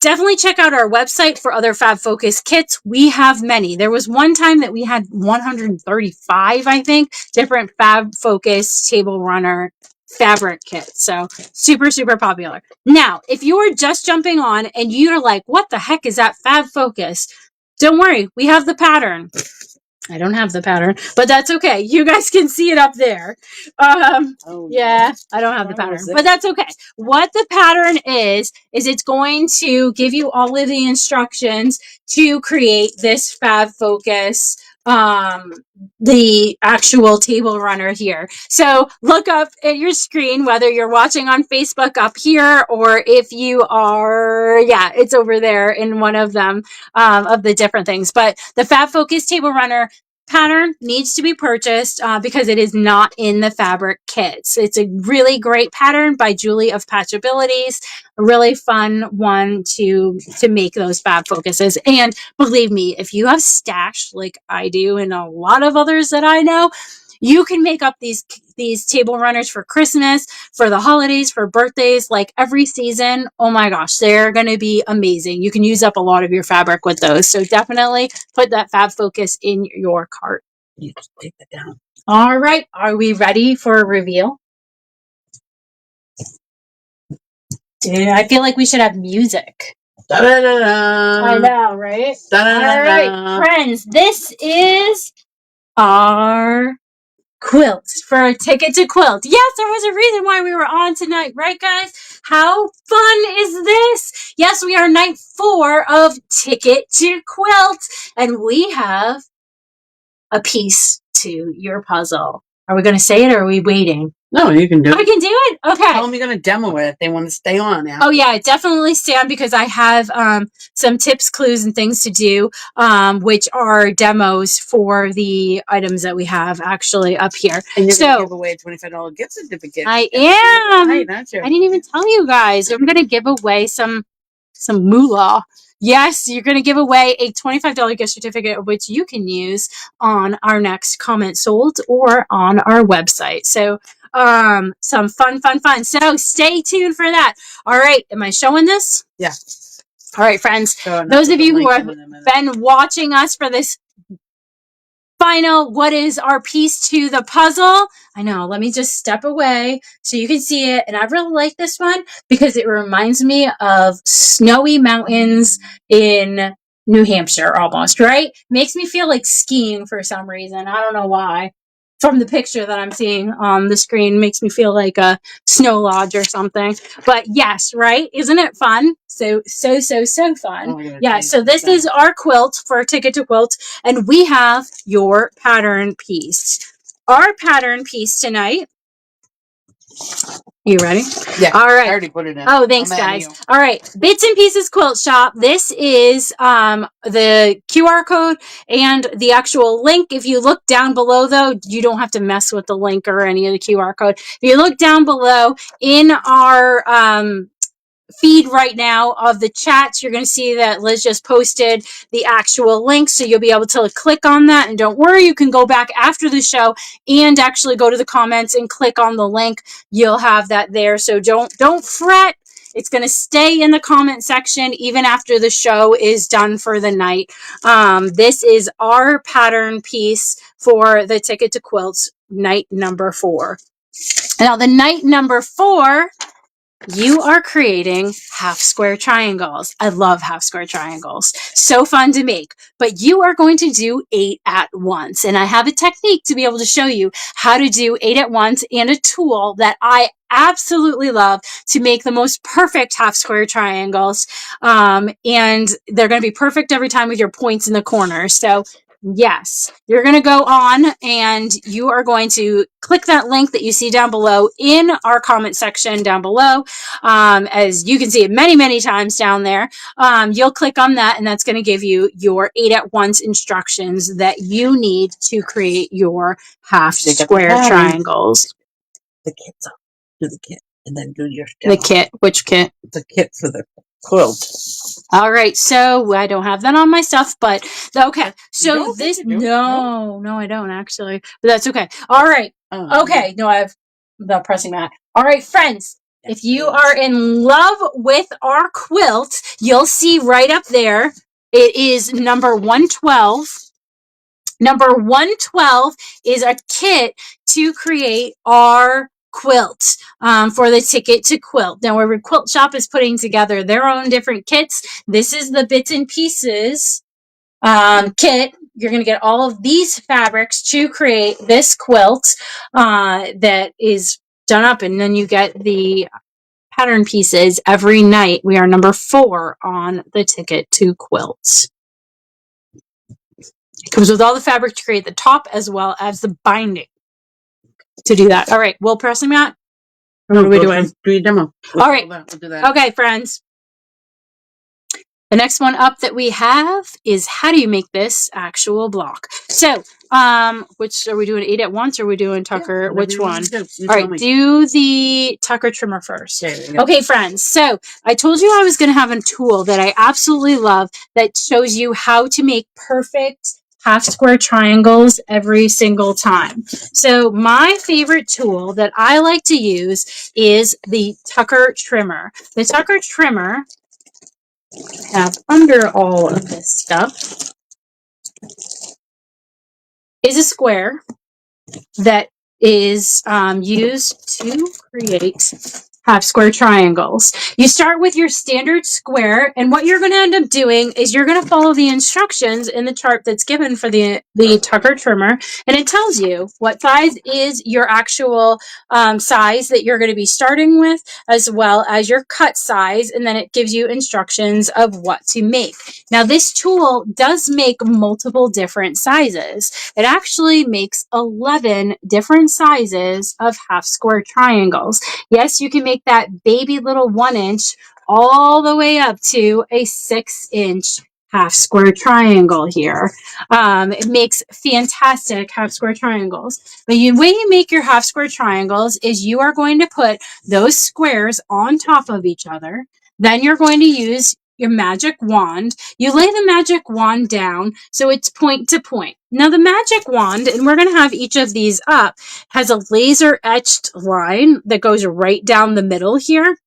Definitely check out our website for other Fab Focus kits. We have many. There was one time that we had 135, I think, different Fab Focus table runner fabric kits. So super, super popular. Now, if you are just jumping on and you're like, what the heck is that Fab Focus? Don't worry. We have the pattern. I don't have the pattern, but that's okay. You guys can see it up there. Yeah, I don't have the pattern, but that's okay. What the pattern is it's going to give you all of the instructions to create this Fab Focus, the actual table runner here. So look up at your screen, whether you're watching on Facebook up here, or if you are, yeah, it's over there in one of them, of the different things. But the Fab Focus table runner pattern needs to be purchased because it is not in the fabric kits. It's a really great pattern by Julie of Patch Abilities. A really fun one to make those Fab Focuses. And believe me, if you have stash like I do and a lot of others that I know, you can make up these these table runners for Christmas, for the holidays, for birthdays, like every season. Oh my gosh, they're going to be amazing. You can use up a lot of your fabric with those. So definitely put that Fab Focus in your cart. You just take that down. All right. Are we ready for a reveal? Dude, I feel like we should have music. Da-da-da-da. I know, right? Da-da-da-da. All right, friends, this is our quilt for a ticket to quilt. Yes, there was a reason why we were on tonight, right, guys? How fun is this? Yes, we are night 4 of Ticket to Quilt, and we have a piece to your puzzle. Are we going to say it, or are we waiting? No, you can do it. I can do it? Okay. Tell them you're going to demo it if they want to stay on now. Oh, yeah, definitely stay on because I have some tips, clues, and things to do, which are demos for the items that we have actually up here. And you're going to give away a $25 gift certificate. I am. Right, aren't you? I didn't even tell you guys. I'm going to give away some moolah. Yes, you're going to give away a $25 gift certificate, which you can use on our next comment sold or on our website. So, some fun. So stay tuned for that. All right. Am I showing this? Yeah. All right, friends. Those of you who have been watching us for this final, what is our piece to the puzzle? I know, let me just step away so you can see it. And I really like this one because it reminds me of snowy mountains in New Hampshire almost, right? Makes me feel like skiing for some reason. I don't know why. From the picture that I'm seeing on the screen, makes me feel like a snow lodge or something. But yes, right? Isn't it fun? So fun. Oh, yeah, so this is our quilt for Ticket to Quilt, and we have your pattern piece. Our pattern piece tonight. You ready? Yeah. All right. I already put it in. Oh, thanks, guys. All right. Bits and Pieces Quilt Shop. This is the QR code and the actual link. If you look down below, though, you don't have to mess with the link or any of the QR code. If you look down below in our feed right now of the chats, you're going to see that Liz just posted the actual link, so you'll be able to click on that. And don't worry, you can go back after the show and actually go to the comments and click on the link. You'll have that there, so don't fret. It's going to stay in the comment section even after the show is done for the night. This is our pattern piece for the Ticket to Quilts night number 4. Now, the night number 4, you are creating half square triangles. I love half square triangles. So fun to make. But you are going to do 8 at once. And I have a technique to be able to show you how to do 8 at once and a tool that I absolutely love to make the most perfect half square triangles. And they're going to be perfect every time with your points in the corners. So yes, you're going to go on and you are going to click that link that you see down below in our comment section down below. As you can see it many times down there, you'll click on that and that's going to give you your 8 at once instructions that you need to create your half square triangles. The kit's up. Do the kit and then do your demo. The kit. Which kit? The kit for the quilt. All right, so I don't have that on my stuff, but okay. So this, no, I don't actually, but that's okay. All right, okay. No, I have the pressing mat. All right, friends, if you are in love with our quilt, you'll see right up there. It is number 112. Number 112 is a kit to create our quilt for the Ticket to Quilt. Now, where Quilt Shop is putting together their own different kits. This is the Bits and Pieces kit. You're going to get all of these fabrics to create this quilt that is done up, and then you get the pattern pieces every night. We are number 4 on the Ticket to Quilt. It comes with all the fabric to create the top as well as the binding to do that. All right, we'll press them out. What are we doing? Do your demo. All right. We'll do that. Okay, friends. The next one up that we have is how do you make this actual block? So, which are we doing 8 at once or are we doing Tucker? Yeah, which one? All right, do the Tucker trimmer first. Okay, friends. So I told you I was going to have a tool that I absolutely love that shows you how to make perfect half square triangles every single time. So my favorite tool that I like to use is the Tucker trimmer. The Tucker trimmer, I have under all of this stuff, is a square that is used to create half square triangles. You start with your standard square, and what you're going to end up doing is you're going to follow the instructions in the chart that's given for the Tucker trimmer, and it tells you what size is your actual size that you're going to be starting with, as well as your cut size, and then it gives you instructions of what to make. Now, this tool does make multiple different sizes. It actually makes 11 different sizes of half square triangles. Yes, you can make that baby little 1 inch all the way up to a 6 inch half square triangle here. It makes fantastic half square triangles. The way you make your half square triangles is you are going to put those squares on top of each other. Then you're going to use your magic wand. You lay the magic wand down so it's point to point. Now the magic wand, and we're going to have each of these up, has a laser etched line that goes right down the middle here.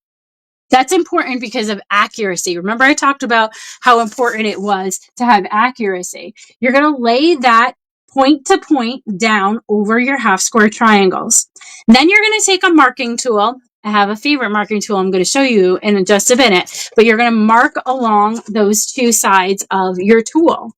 That's important because of accuracy. Remember I talked about how important it was to have accuracy. You're going to lay that point to point down over your half square triangles. Then you're going to take a marking tool. I have a favorite marking tool I'm going to show you in just a minute, but you're going to mark along those two sides of your tool.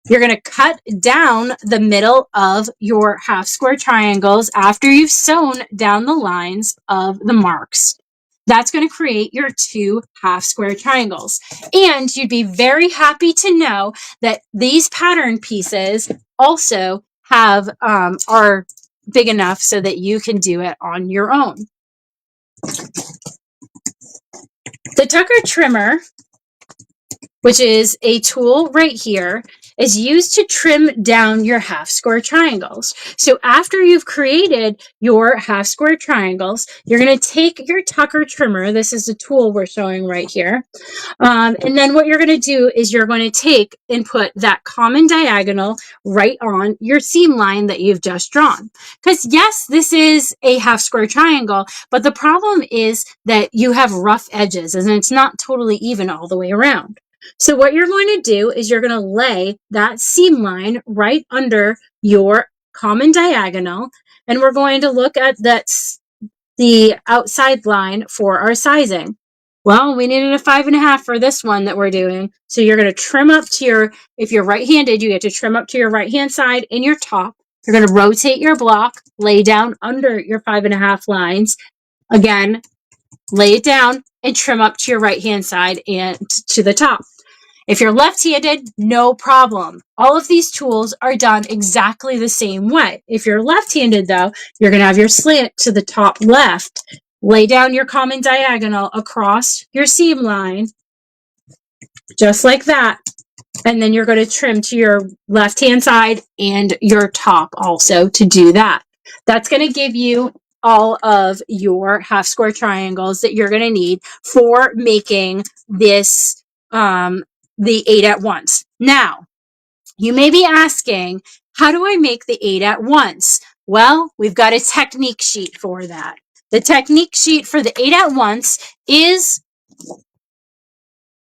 You're going to cut down the middle of your half square triangles after you've sewn down the lines of the marks. That's going to create your 2 half square triangles. And you'd be very happy to know that these pattern pieces also have are big enough so that you can do it on your own. The Tucker trimmer, which is a tool right here, is used to trim down your half square triangles. So after you've created your half square triangles, you're going to take your Tucker trimmer. This is the tool we're showing right here. And then what you're going to do is you're going to take and put that common diagonal right on your seam line that you've just drawn. Because yes, this is a half square triangle, but the problem is that you have rough edges and it's not totally even all the way around. So what you're going to do is you're going to lay that seam line right under your common diagonal, and we're going to look at the outside line for our sizing. Well, we needed a 5.5 for this one that we're doing. So you're going to trim up to your, if you're right-handed, you get to trim up to your right-hand side in your top. You're going to rotate your block, lay down under your 5.5 lines. Again, lay it down and trim up to your right-hand side and to the top. If you're left-handed, no problem. All of these tools are done exactly the same way. If you're left-handed, though, you're going to have your slant to the top left. Lay down your common diagonal across your seam line, just like that. And then you're going to trim to your left-hand side and your top also to do that. That's going to give you all of your half square triangles that you're going to need for making this, the 8 at once. Now, you may be asking, how do I make the 8 at once? Well, we've got a technique sheet for that. The technique sheet for the 8 at once is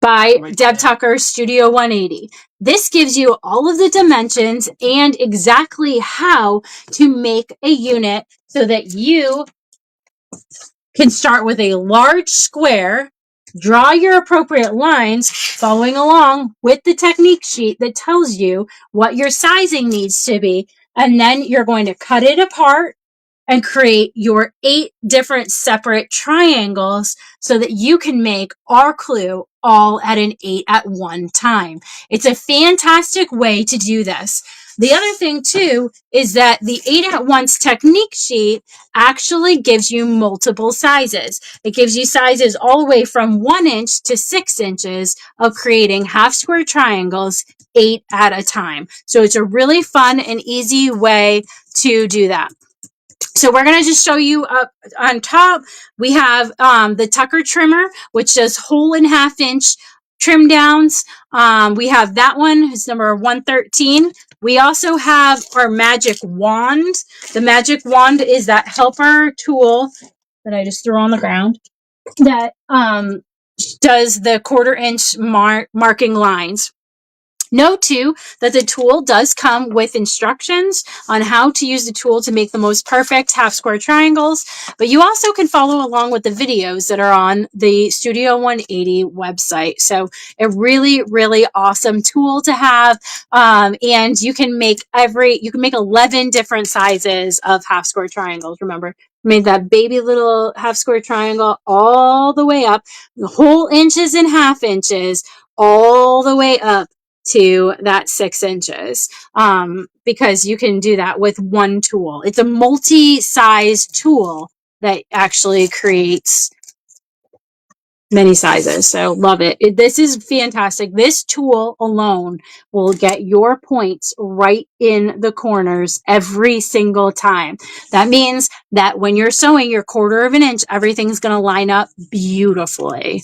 by Deb Tucker Studio 180. This gives you all of the dimensions and exactly how to make a unit so that you can start with a large square, draw your appropriate lines, following along with the technique sheet that tells you what your sizing needs to be, and then you're going to cut it apart and create your 8 different separate triangles so that you can make our clue all at an 8 at one time. It's a fantastic way to do this. The other thing too is that the 8 at once technique sheet actually gives you multiple sizes. It gives you sizes all the way from 1 inch to 6 inches of creating half square triangles 8 at a time. So it's a really fun and easy way to do that. So we're going to just show you up on top. We have the Tucker trimmer, which does whole and half inch trim downs. We have that one. It's number 113. We also have our magic wand. The magic wand is that helper tool that I just threw on the ground that does the 1/4 inch marking lines. Note too that the tool does come with instructions on how to use the tool to make the most perfect half square triangles, but you also can follow along with the videos that are on the Studio 180 website. So a really, really awesome tool to have. And you can make 11 different sizes of half square triangles. Remember, made that baby little half square triangle all the way up, the whole inches and half inches, all the way up to that 6 inches, because you can do that with one tool. It's a multi-size tool that actually creates many sizes. So love it. This is fantastic. This tool alone will get your points right in the corners every single time. That means that when you're sewing your 1/4 inch, everything's going to line up beautifully.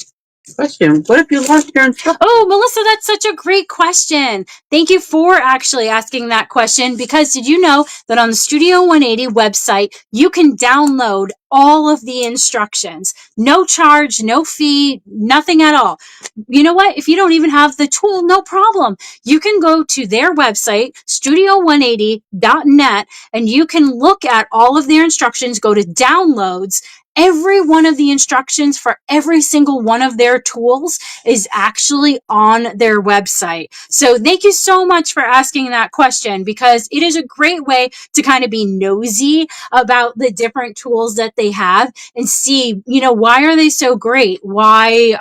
Question: what if you lost your instructions? Oh, Melissa, that's such a great question. Thank you for actually asking that question, because did you know that on the Studio 180 website, you can download all of the instructions? No charge, no fee, nothing at all. You know what? If you don't even have the tool, no problem. You can go to their website, studio180.net, and you can look at all of their instructions, go to downloads. Every one of the instructions for every single one of their tools is actually on their website. So thank you so much for asking that question, because it is a great way to kind of be nosy about the different tools that they have and see, why are they so great? Why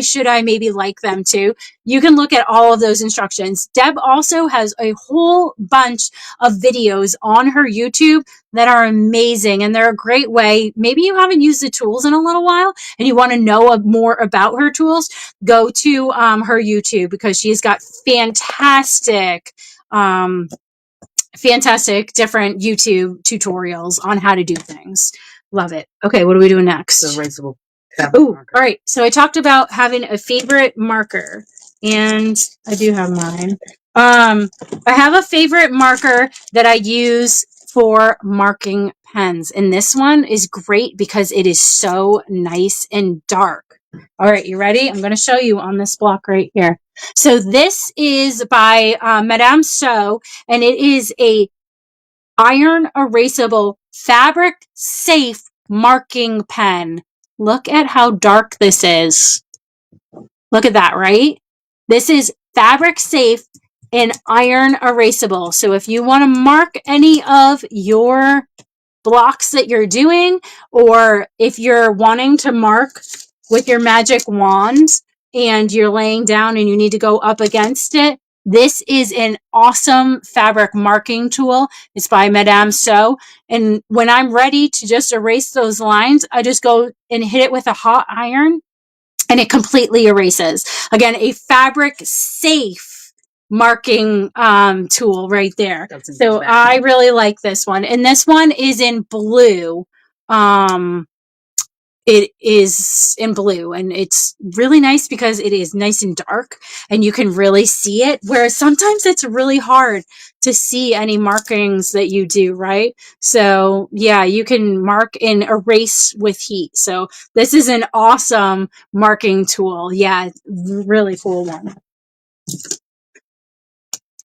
should I maybe like them too? You can look at all of those instructions. Deb also has a whole bunch of videos on her YouTube that are amazing, and they're a great way. Maybe you haven't used the tools in a little while and you want to know more about her tools. Go to her YouTube, because she's got fantastic different YouTube tutorials on how to do things. Love it. Okay, what are we doing next? The erasable. Oh, all right. So I talked about having a favorite marker, and I do have mine. I have a favorite marker that I use for marking pens, and this one is great because it is so nice and dark. All right, you ready? I'm going to show you on this block right here. So this is by Madame So, and it is a iron erasable, fabric safe marking pen. Look at how dark this is. Look at that, right? This is fabric safe and iron erasable. So if you want to mark any of your blocks that you're doing, or if you're wanting to mark with your magic wand and you're laying down and you need to go up against it, this is an awesome fabric marking tool. It's by Madame So. And when I'm ready to just erase those lines, I just go and hit it with a hot iron and it completely erases. Again, a fabric safe marking tool right there. So I really like this one. And this one is in blue. It is in blue, and it's really nice because it is nice and dark and you can really see it, whereas sometimes it's really hard to see any markings that you do, right? So yeah, you can mark and erase with heat. So this is an awesome marking tool. Yeah, really cool one.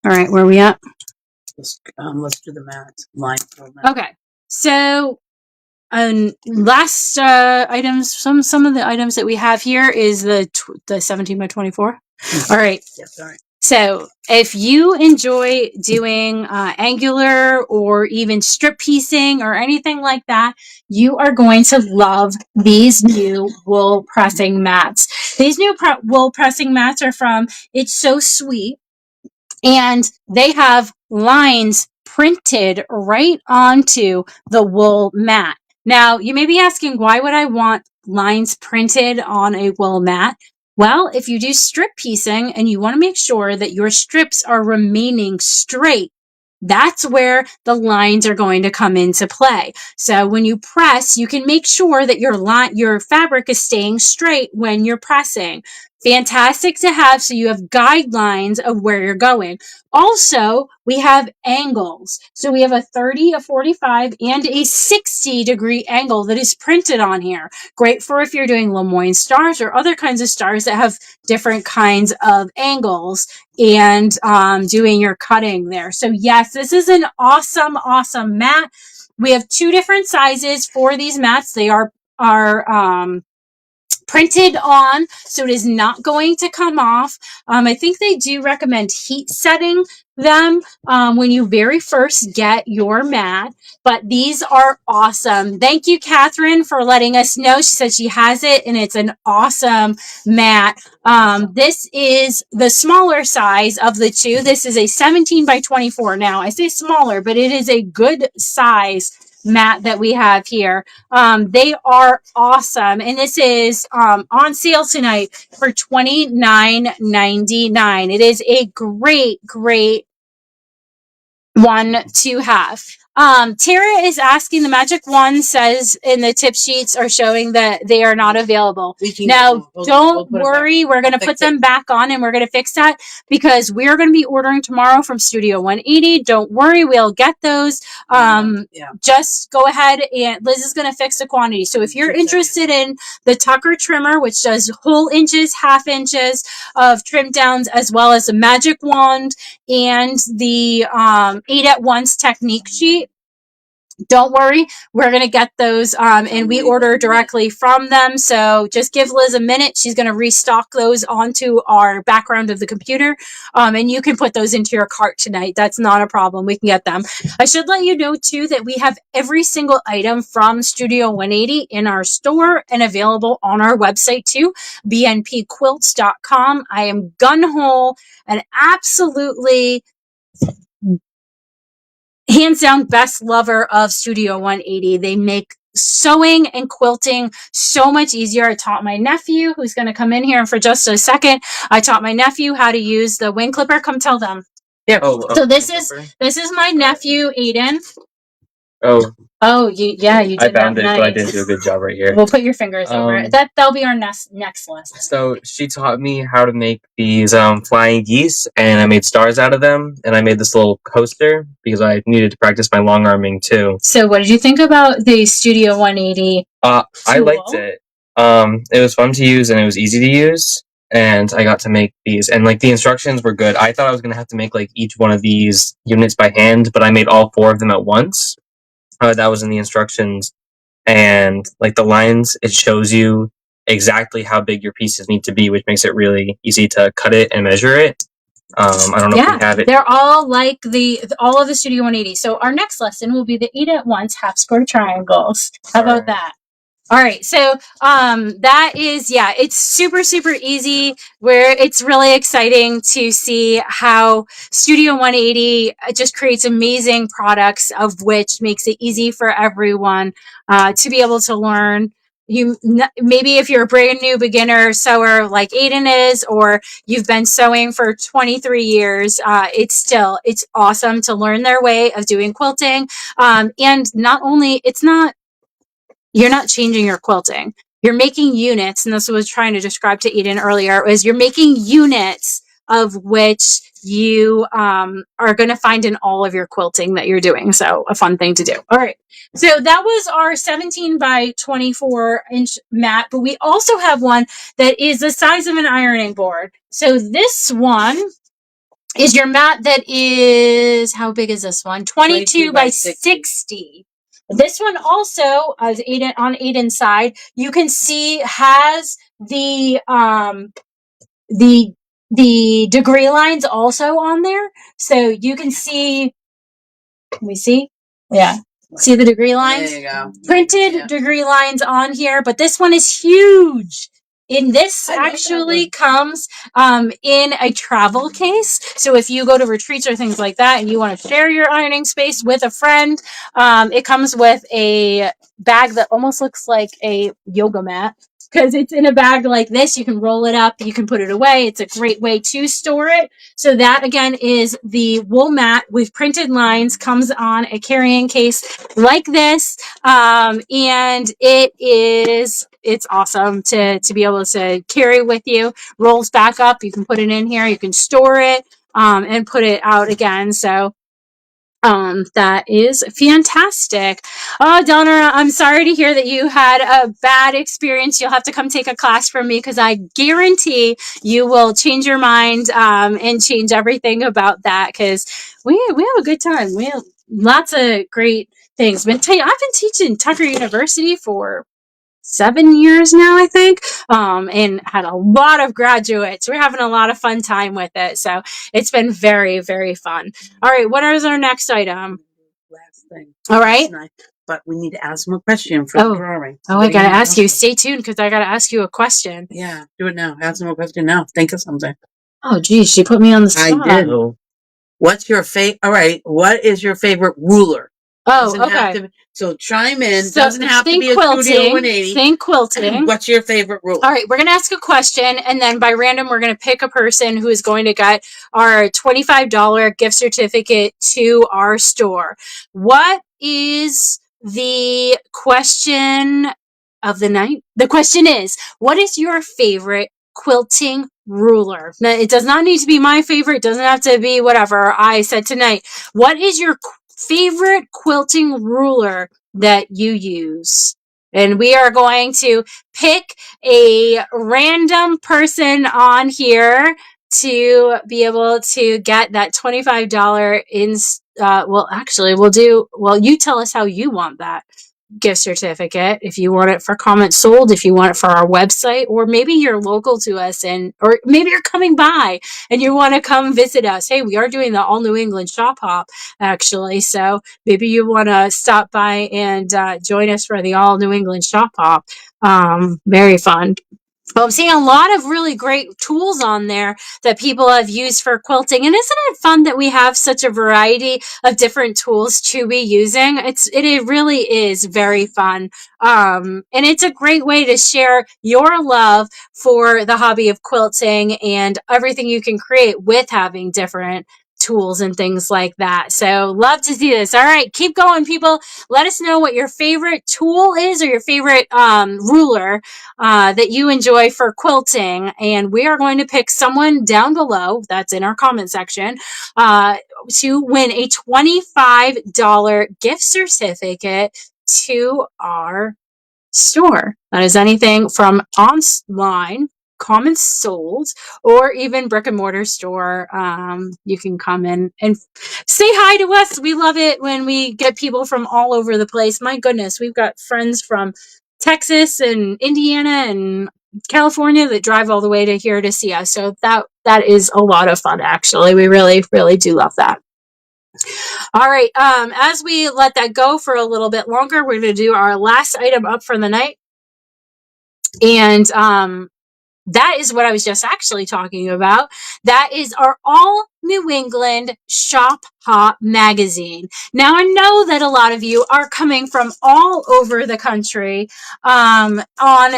All right, where are we at? Let's do the math. Line. Okay, so last items, some of the items that we have here is the 17 by 24. All right. Yes, all right. So if you enjoy doing angular or even strip piecing or anything like that, you are going to love these new wool pressing mats. These new wool pressing mats are from It's So Sweet, and they have lines printed right onto the wool mat. Now, you may be asking, why would I want lines printed on a wool mat? Well, if you do strip piecing and you want to make sure that your strips are remaining straight, that's where the lines are going to come into play. So when you press, you can make sure that your fabric is staying straight when you're pressing. Fantastic to have, so you have guidelines of where you're going. Also, we have angles. So we have a 30, a 45, and a 60-degree angle that is printed on here. Great for if you're doing Lemoyne stars or other kinds of stars that have different kinds of angles and doing your cutting there. So yes, this is an awesome, awesome mat. We have 2 different sizes for these mats. They are printed on, so it is not going to come off. I think they do recommend heat setting them when you very first get your mat, but these are awesome. Thank you, Catherine, for letting us know. She said she has it, and it's an awesome mat. This is the smaller size of the 2. This is a 17 by 24. Now, I say smaller, but it is a good size mat that we have here. They are awesome, and this is on sale tonight for $29.99. It is a great one to have. Tara is asking, the magic one says in the tip sheets are showing that they are not available. Now, don't worry. We're going to put them back on, and we're going to fix that because we're going to be ordering tomorrow from Studio 180. Don't worry. We'll get those. Just go ahead, and Liz is going to fix the quantity. So if you're interested in the Tucker trimmer, which does whole inches, half inches of trim downs, as well as the magic wand and the 8 at once technique sheet, don't worry, we're going to get those and we order directly from them. So just give Liz a minute. She's going to restock those onto our background of the computer, and you can put those into your cart tonight. That's not a problem. We can get them. I should let you know too that we have every single item from Studio 180 in our store and available on our website too, bnpquilts.com. I am gun-ho and absolutely hands down best lover of Studio 180. They make sewing and quilting so much easier. I taught my nephew, who's going to come in here for just a second. I taught my nephew how to use the wing clipper. Come tell them. Yeah. So this is my nephew, Aiden. Oh, you did. I found it, nice. But I didn't do a good job right here. We'll put your fingers over it. That'll be our next lesson. So she taught me how to make these flying geese, and I made stars out of them, and I made this little coaster because I needed to practice my long arming too. So what did you think about the Studio 180 tool? I liked it. It was fun to use, and it was easy to use, and I got to make these, and like the instructions were good. I thought I was going to have to make like each one of these units by hand, but I made all 4 of them at once. That was in the instructions, and like the lines, it shows you exactly how big your pieces need to be, which makes it really easy to cut it and measure it. I don't know if we have it. They're all like all of the Studio 180. So our next lesson will be the 8 at once half square triangles. How about that? All right, so that is, it's super easy. Where it's really exciting to see how Studio 180 just creates amazing products, of which makes it easy for everyone to be able to learn. Maybe if you're a brand new beginner sewer like Aiden is, or you've been sewing for 23 years, it's awesome to learn their way of doing quilting. And not only, you're not changing your quilting. You're making units, and this was trying to describe to Eden earlier, is you're making units of which you are going to find in all of your quilting that you're doing. So a fun thing to do. All right. So that was our 17 by 24 inch mat, but we also have one that is the size of an ironing board. So this one is your mat that is, how big is this one? 22 by 60. This one also, as Aiden, on Aiden's side, you can see has the degree lines also on there. So you can see, let me see. Yeah. See the degree lines? There you go. Printed degree lines on here, but this one is huge. And this actually comes in a travel case. So if you go to retreats or things like that and you want to share your ironing space with a friend, it comes with a bag that almost looks like a yoga mat, because it's in a bag like this. You can roll it up, you can put it away. It's a great way to store it. So that again is the wool mat with printed lines, comes on a carrying case like this. And it is it's awesome to be able to carry with you. Rolls back up. You can put it in here. You can store it and put it out again. So that is fantastic. Oh, Donna, I'm sorry to hear that you had a bad experience. You'll have to come take a class from me because I guarantee you will change your mind and change everything about that because we have a good time. We have lots of great things. I've been teaching Tucker University for 7 years now, I think, and had a lot of graduates. We're having a lot of fun time with it. So it's been very, very fun. All right. What is our next item? Last thing. All right. But we need to ask them a question for the drawing. Oh, I got to ask you. Stay tuned because I got to ask you a question. Yeah, do it now. Ask them a question now. Think of something. Oh, geez. She put me on the spot. I did. What's your favorite? All right. What is your favorite ruler? Oh, okay. So chime in. So doesn't have to be a quilting, Studio 180. Think quilting. What's your favorite ruler? All right, we're going to ask a question, and then by random, we're going to pick a person who is going to get our $25 gift certificate to our store. What is the question of the night? The question is, what is your favorite quilting ruler? Now, it does not need to be my favorite. It doesn't have to be whatever I said tonight. What is your favorite quilting ruler that you use? And we are going to pick a random person on here to be able to get that $25 in. Well, actually, you tell us how you want that gift certificate. If you want it for comments sold, if you want it for our website, or maybe you're local to us or maybe you're coming by and you want to come visit us. Hey, we are doing the all New England shop hop actually. So maybe you want to stop by and join us for the all New England shop hop. Very fun. Well, I'm seeing a lot of really great tools on there that people have used for quilting. And isn't it fun that we have such a variety of different tools to be using? It really is very fun. And it's a great way to share your love for the hobby of quilting and everything you can create with having different tools and things like that. So love to see this. All right, keep going, people. Let us know what your favorite tool is or your favorite ruler that you enjoy for quilting. And we are going to pick someone down below, that's in our comment section, to win a $25 gift certificate to our store. That is anything from online, comments sold, or even brick and mortar store. You can come in and say hi to us. We love it when we get people from all over the place. My goodness, we've got friends from Texas and Indiana and California that drive all the way to here to see us. So that is a lot of fun, actually. We really, really do love that. All right. As we let that go for a little bit longer, we're going to do our last item up for the night. And that is what I was just actually talking about. That is our All New England Shop Hop magazine. Now, I know that a lot of you are coming from all over the country on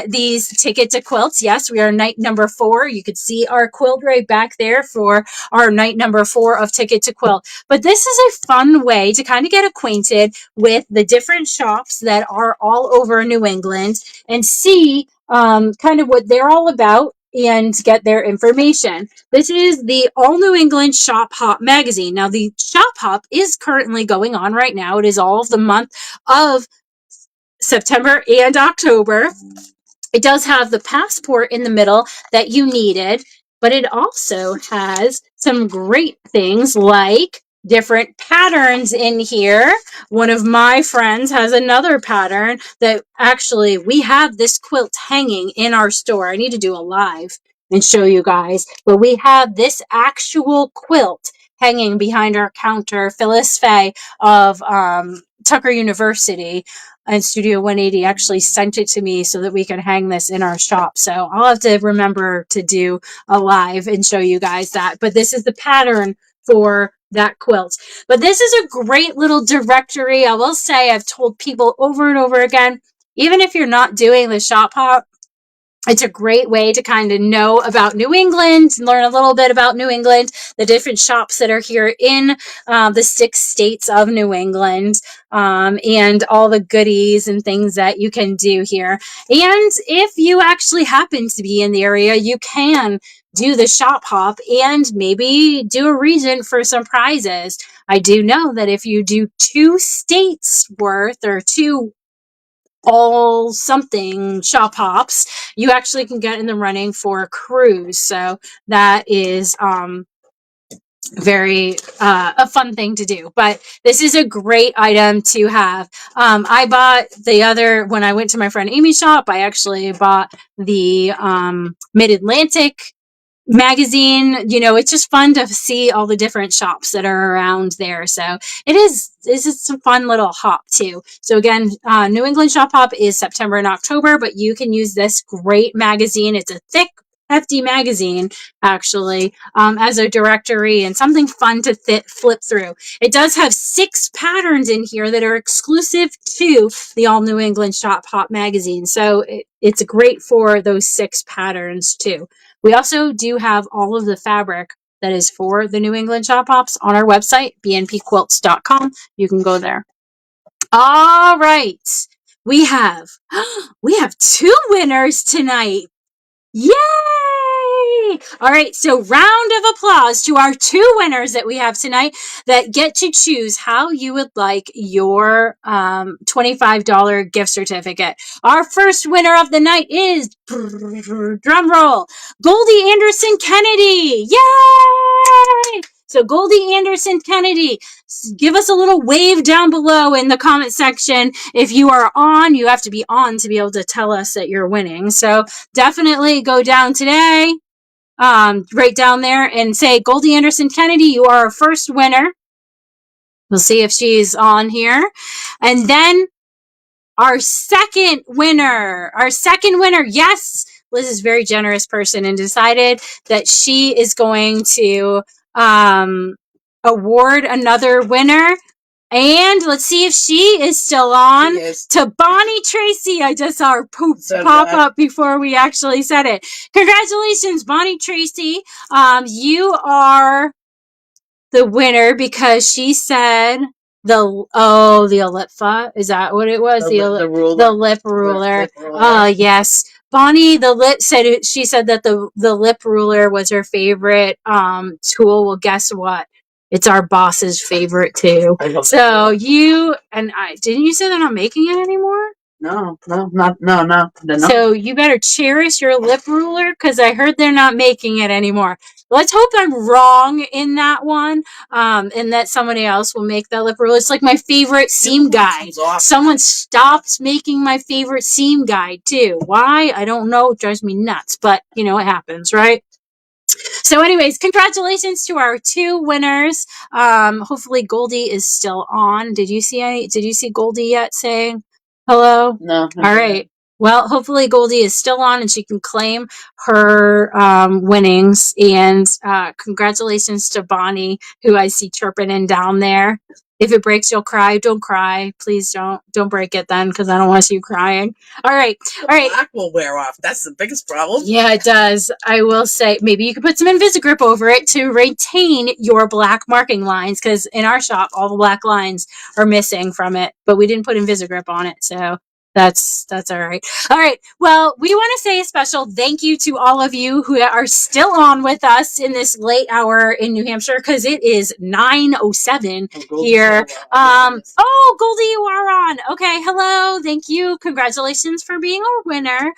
these Ticket to Quilts. Yes, we are night number 4. You could see our quilt right back there for our night number 4 of Ticket to Quilt. But this is a fun way to kind of get acquainted with the different shops that are all over New England and see kind of what they're all about and get their information. This is the All New England Shop Hop magazine. Now, the Shop Hop is currently going on right now. It is all of the month of September and October. It does have the passport in the middle that you needed, but it also has some great things like different patterns in here. One of my friends has another pattern that actually we have this quilt hanging in our store. I need to do a live and show you guys, but we have this actual quilt hanging behind our counter. Phyllis Fay of Tucker University and Studio 180 actually sent it to me so that we could hang this in our shop. So I'll have to remember to do a live and show you guys that. But this is the pattern for that quilt. But this is a great little directory. I will say, I've told people over and over again, even if you're not doing the shop hop, It's a great way to kind of know about New England, learn a little bit about New England, the different shops that are here in the 6 states of New England, and all the goodies and things that you can do here. And if you actually happen to be in the area, you can do the shop hop and maybe do a region for some prizes. I do know that if you do 2 states worth or 2 all something shop hops, you actually can get in the running for a cruise. So that is very a fun thing to do. But this is a great item to have. I bought the other when I went to my friend Amy's shop. I actually bought the Mid-Atlantic magazine. You know, it's just fun to see all the different shops that are around there. So this is some fun little hop too. So again, New England Shop Hop is September and October, but you can use this great magazine. It's a thick, hefty magazine, actually, as a directory and something fun to flip through. It does have 6 patterns in here that are exclusive to the All New England Shop Hop magazine. So it's great for those 6 patterns too. We also do have all of the fabric that is for the New England Shop Hops on our website, bnpquilts.com. You can go there. All right. We have 2 winners tonight. Yay! All right, so round of applause to our 2 winners that we have tonight that get to choose how you would like your $25 gift certificate. Our first winner of the night is, drum roll, Goldie Anderson Kennedy. Yay! So Goldie Anderson Kennedy, give us a little wave down below in the comment section. If you are on, you have to be on to be able to tell us that you're winning. So definitely go down today, right down there and say, Goldie Anderson Kennedy, you are our first winner. We'll see if she's on here. And then our second winner, yes, Liz is a very generous person and decided that she is going to award another winner. And let's see if she is still on. To Bonnie Tracy. I just saw her pop up before we actually said it. Congratulations, Bonnie Tracy. You are the winner because she said the Olipfa. Is that what it was? The ruler. The lip ruler. Yes. Bonnie, she said that the lip ruler was her favorite tool. Well, guess what? It's our boss's favorite too. So you and I, didn't you say they're not making it anymore? No. So you better cherish your lip ruler because I heard they're not making it anymore. Let's hope I'm wrong in that one, and that somebody else will make that lip ruler. It's like my favorite seam guide. Someone stopped making my favorite seam guide too. Why? I don't know. It drives me nuts, but you know, it happens, right? So anyways, congratulations to our 2 winners. Hopefully Goldie is still on. Did you see Goldie yet saying hello? No. All right. Well, hopefully Goldie is still on and she can claim her winnings. And congratulations to Bonnie, who I see chirping in down there. If it breaks, you'll cry. Don't cry. Please don't break it then, because I don't want to see you crying. All right. Black will wear off. That's the biggest problem. Yeah, it does. I will say, maybe you could put some Invisigrip over it to retain your black marking lines, because in our shop, all the black lines are missing from it, but we didn't put Invisigrip on it, so that's all right. All right. Well, we want to say a special thank you to all of you who are still on with us in this late hour in New Hampshire, because it is 9:07 here. Oh, Goldie, you are on. Okay. Hello. Thank you. Congratulations for being our winner.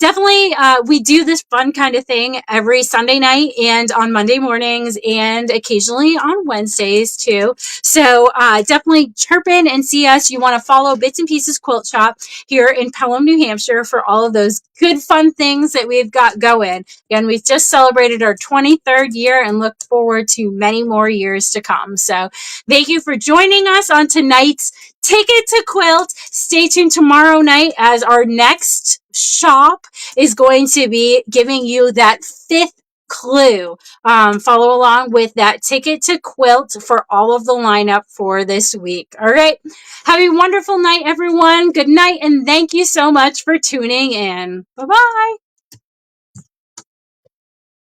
Definitely, we do this fun kind of thing every Sunday night and on Monday mornings and occasionally on Wednesdays too. So definitely chirp in and see us. You want to follow Bits and Pieces Quilt Shop here in Pelham, New Hampshire for all of those good fun things that we've got going. Again, we've just celebrated our 23rd year and look forward to many more years to come. So thank you for joining us on tonight's Ticket to Quilt. Stay tuned tomorrow night as our next shop is going to be giving you that 5th clue. Follow along with that ticket to quilt for all of the lineup for this week. All right. Have a wonderful night, everyone. Good night, and thank you so much for tuning in. Bye-bye.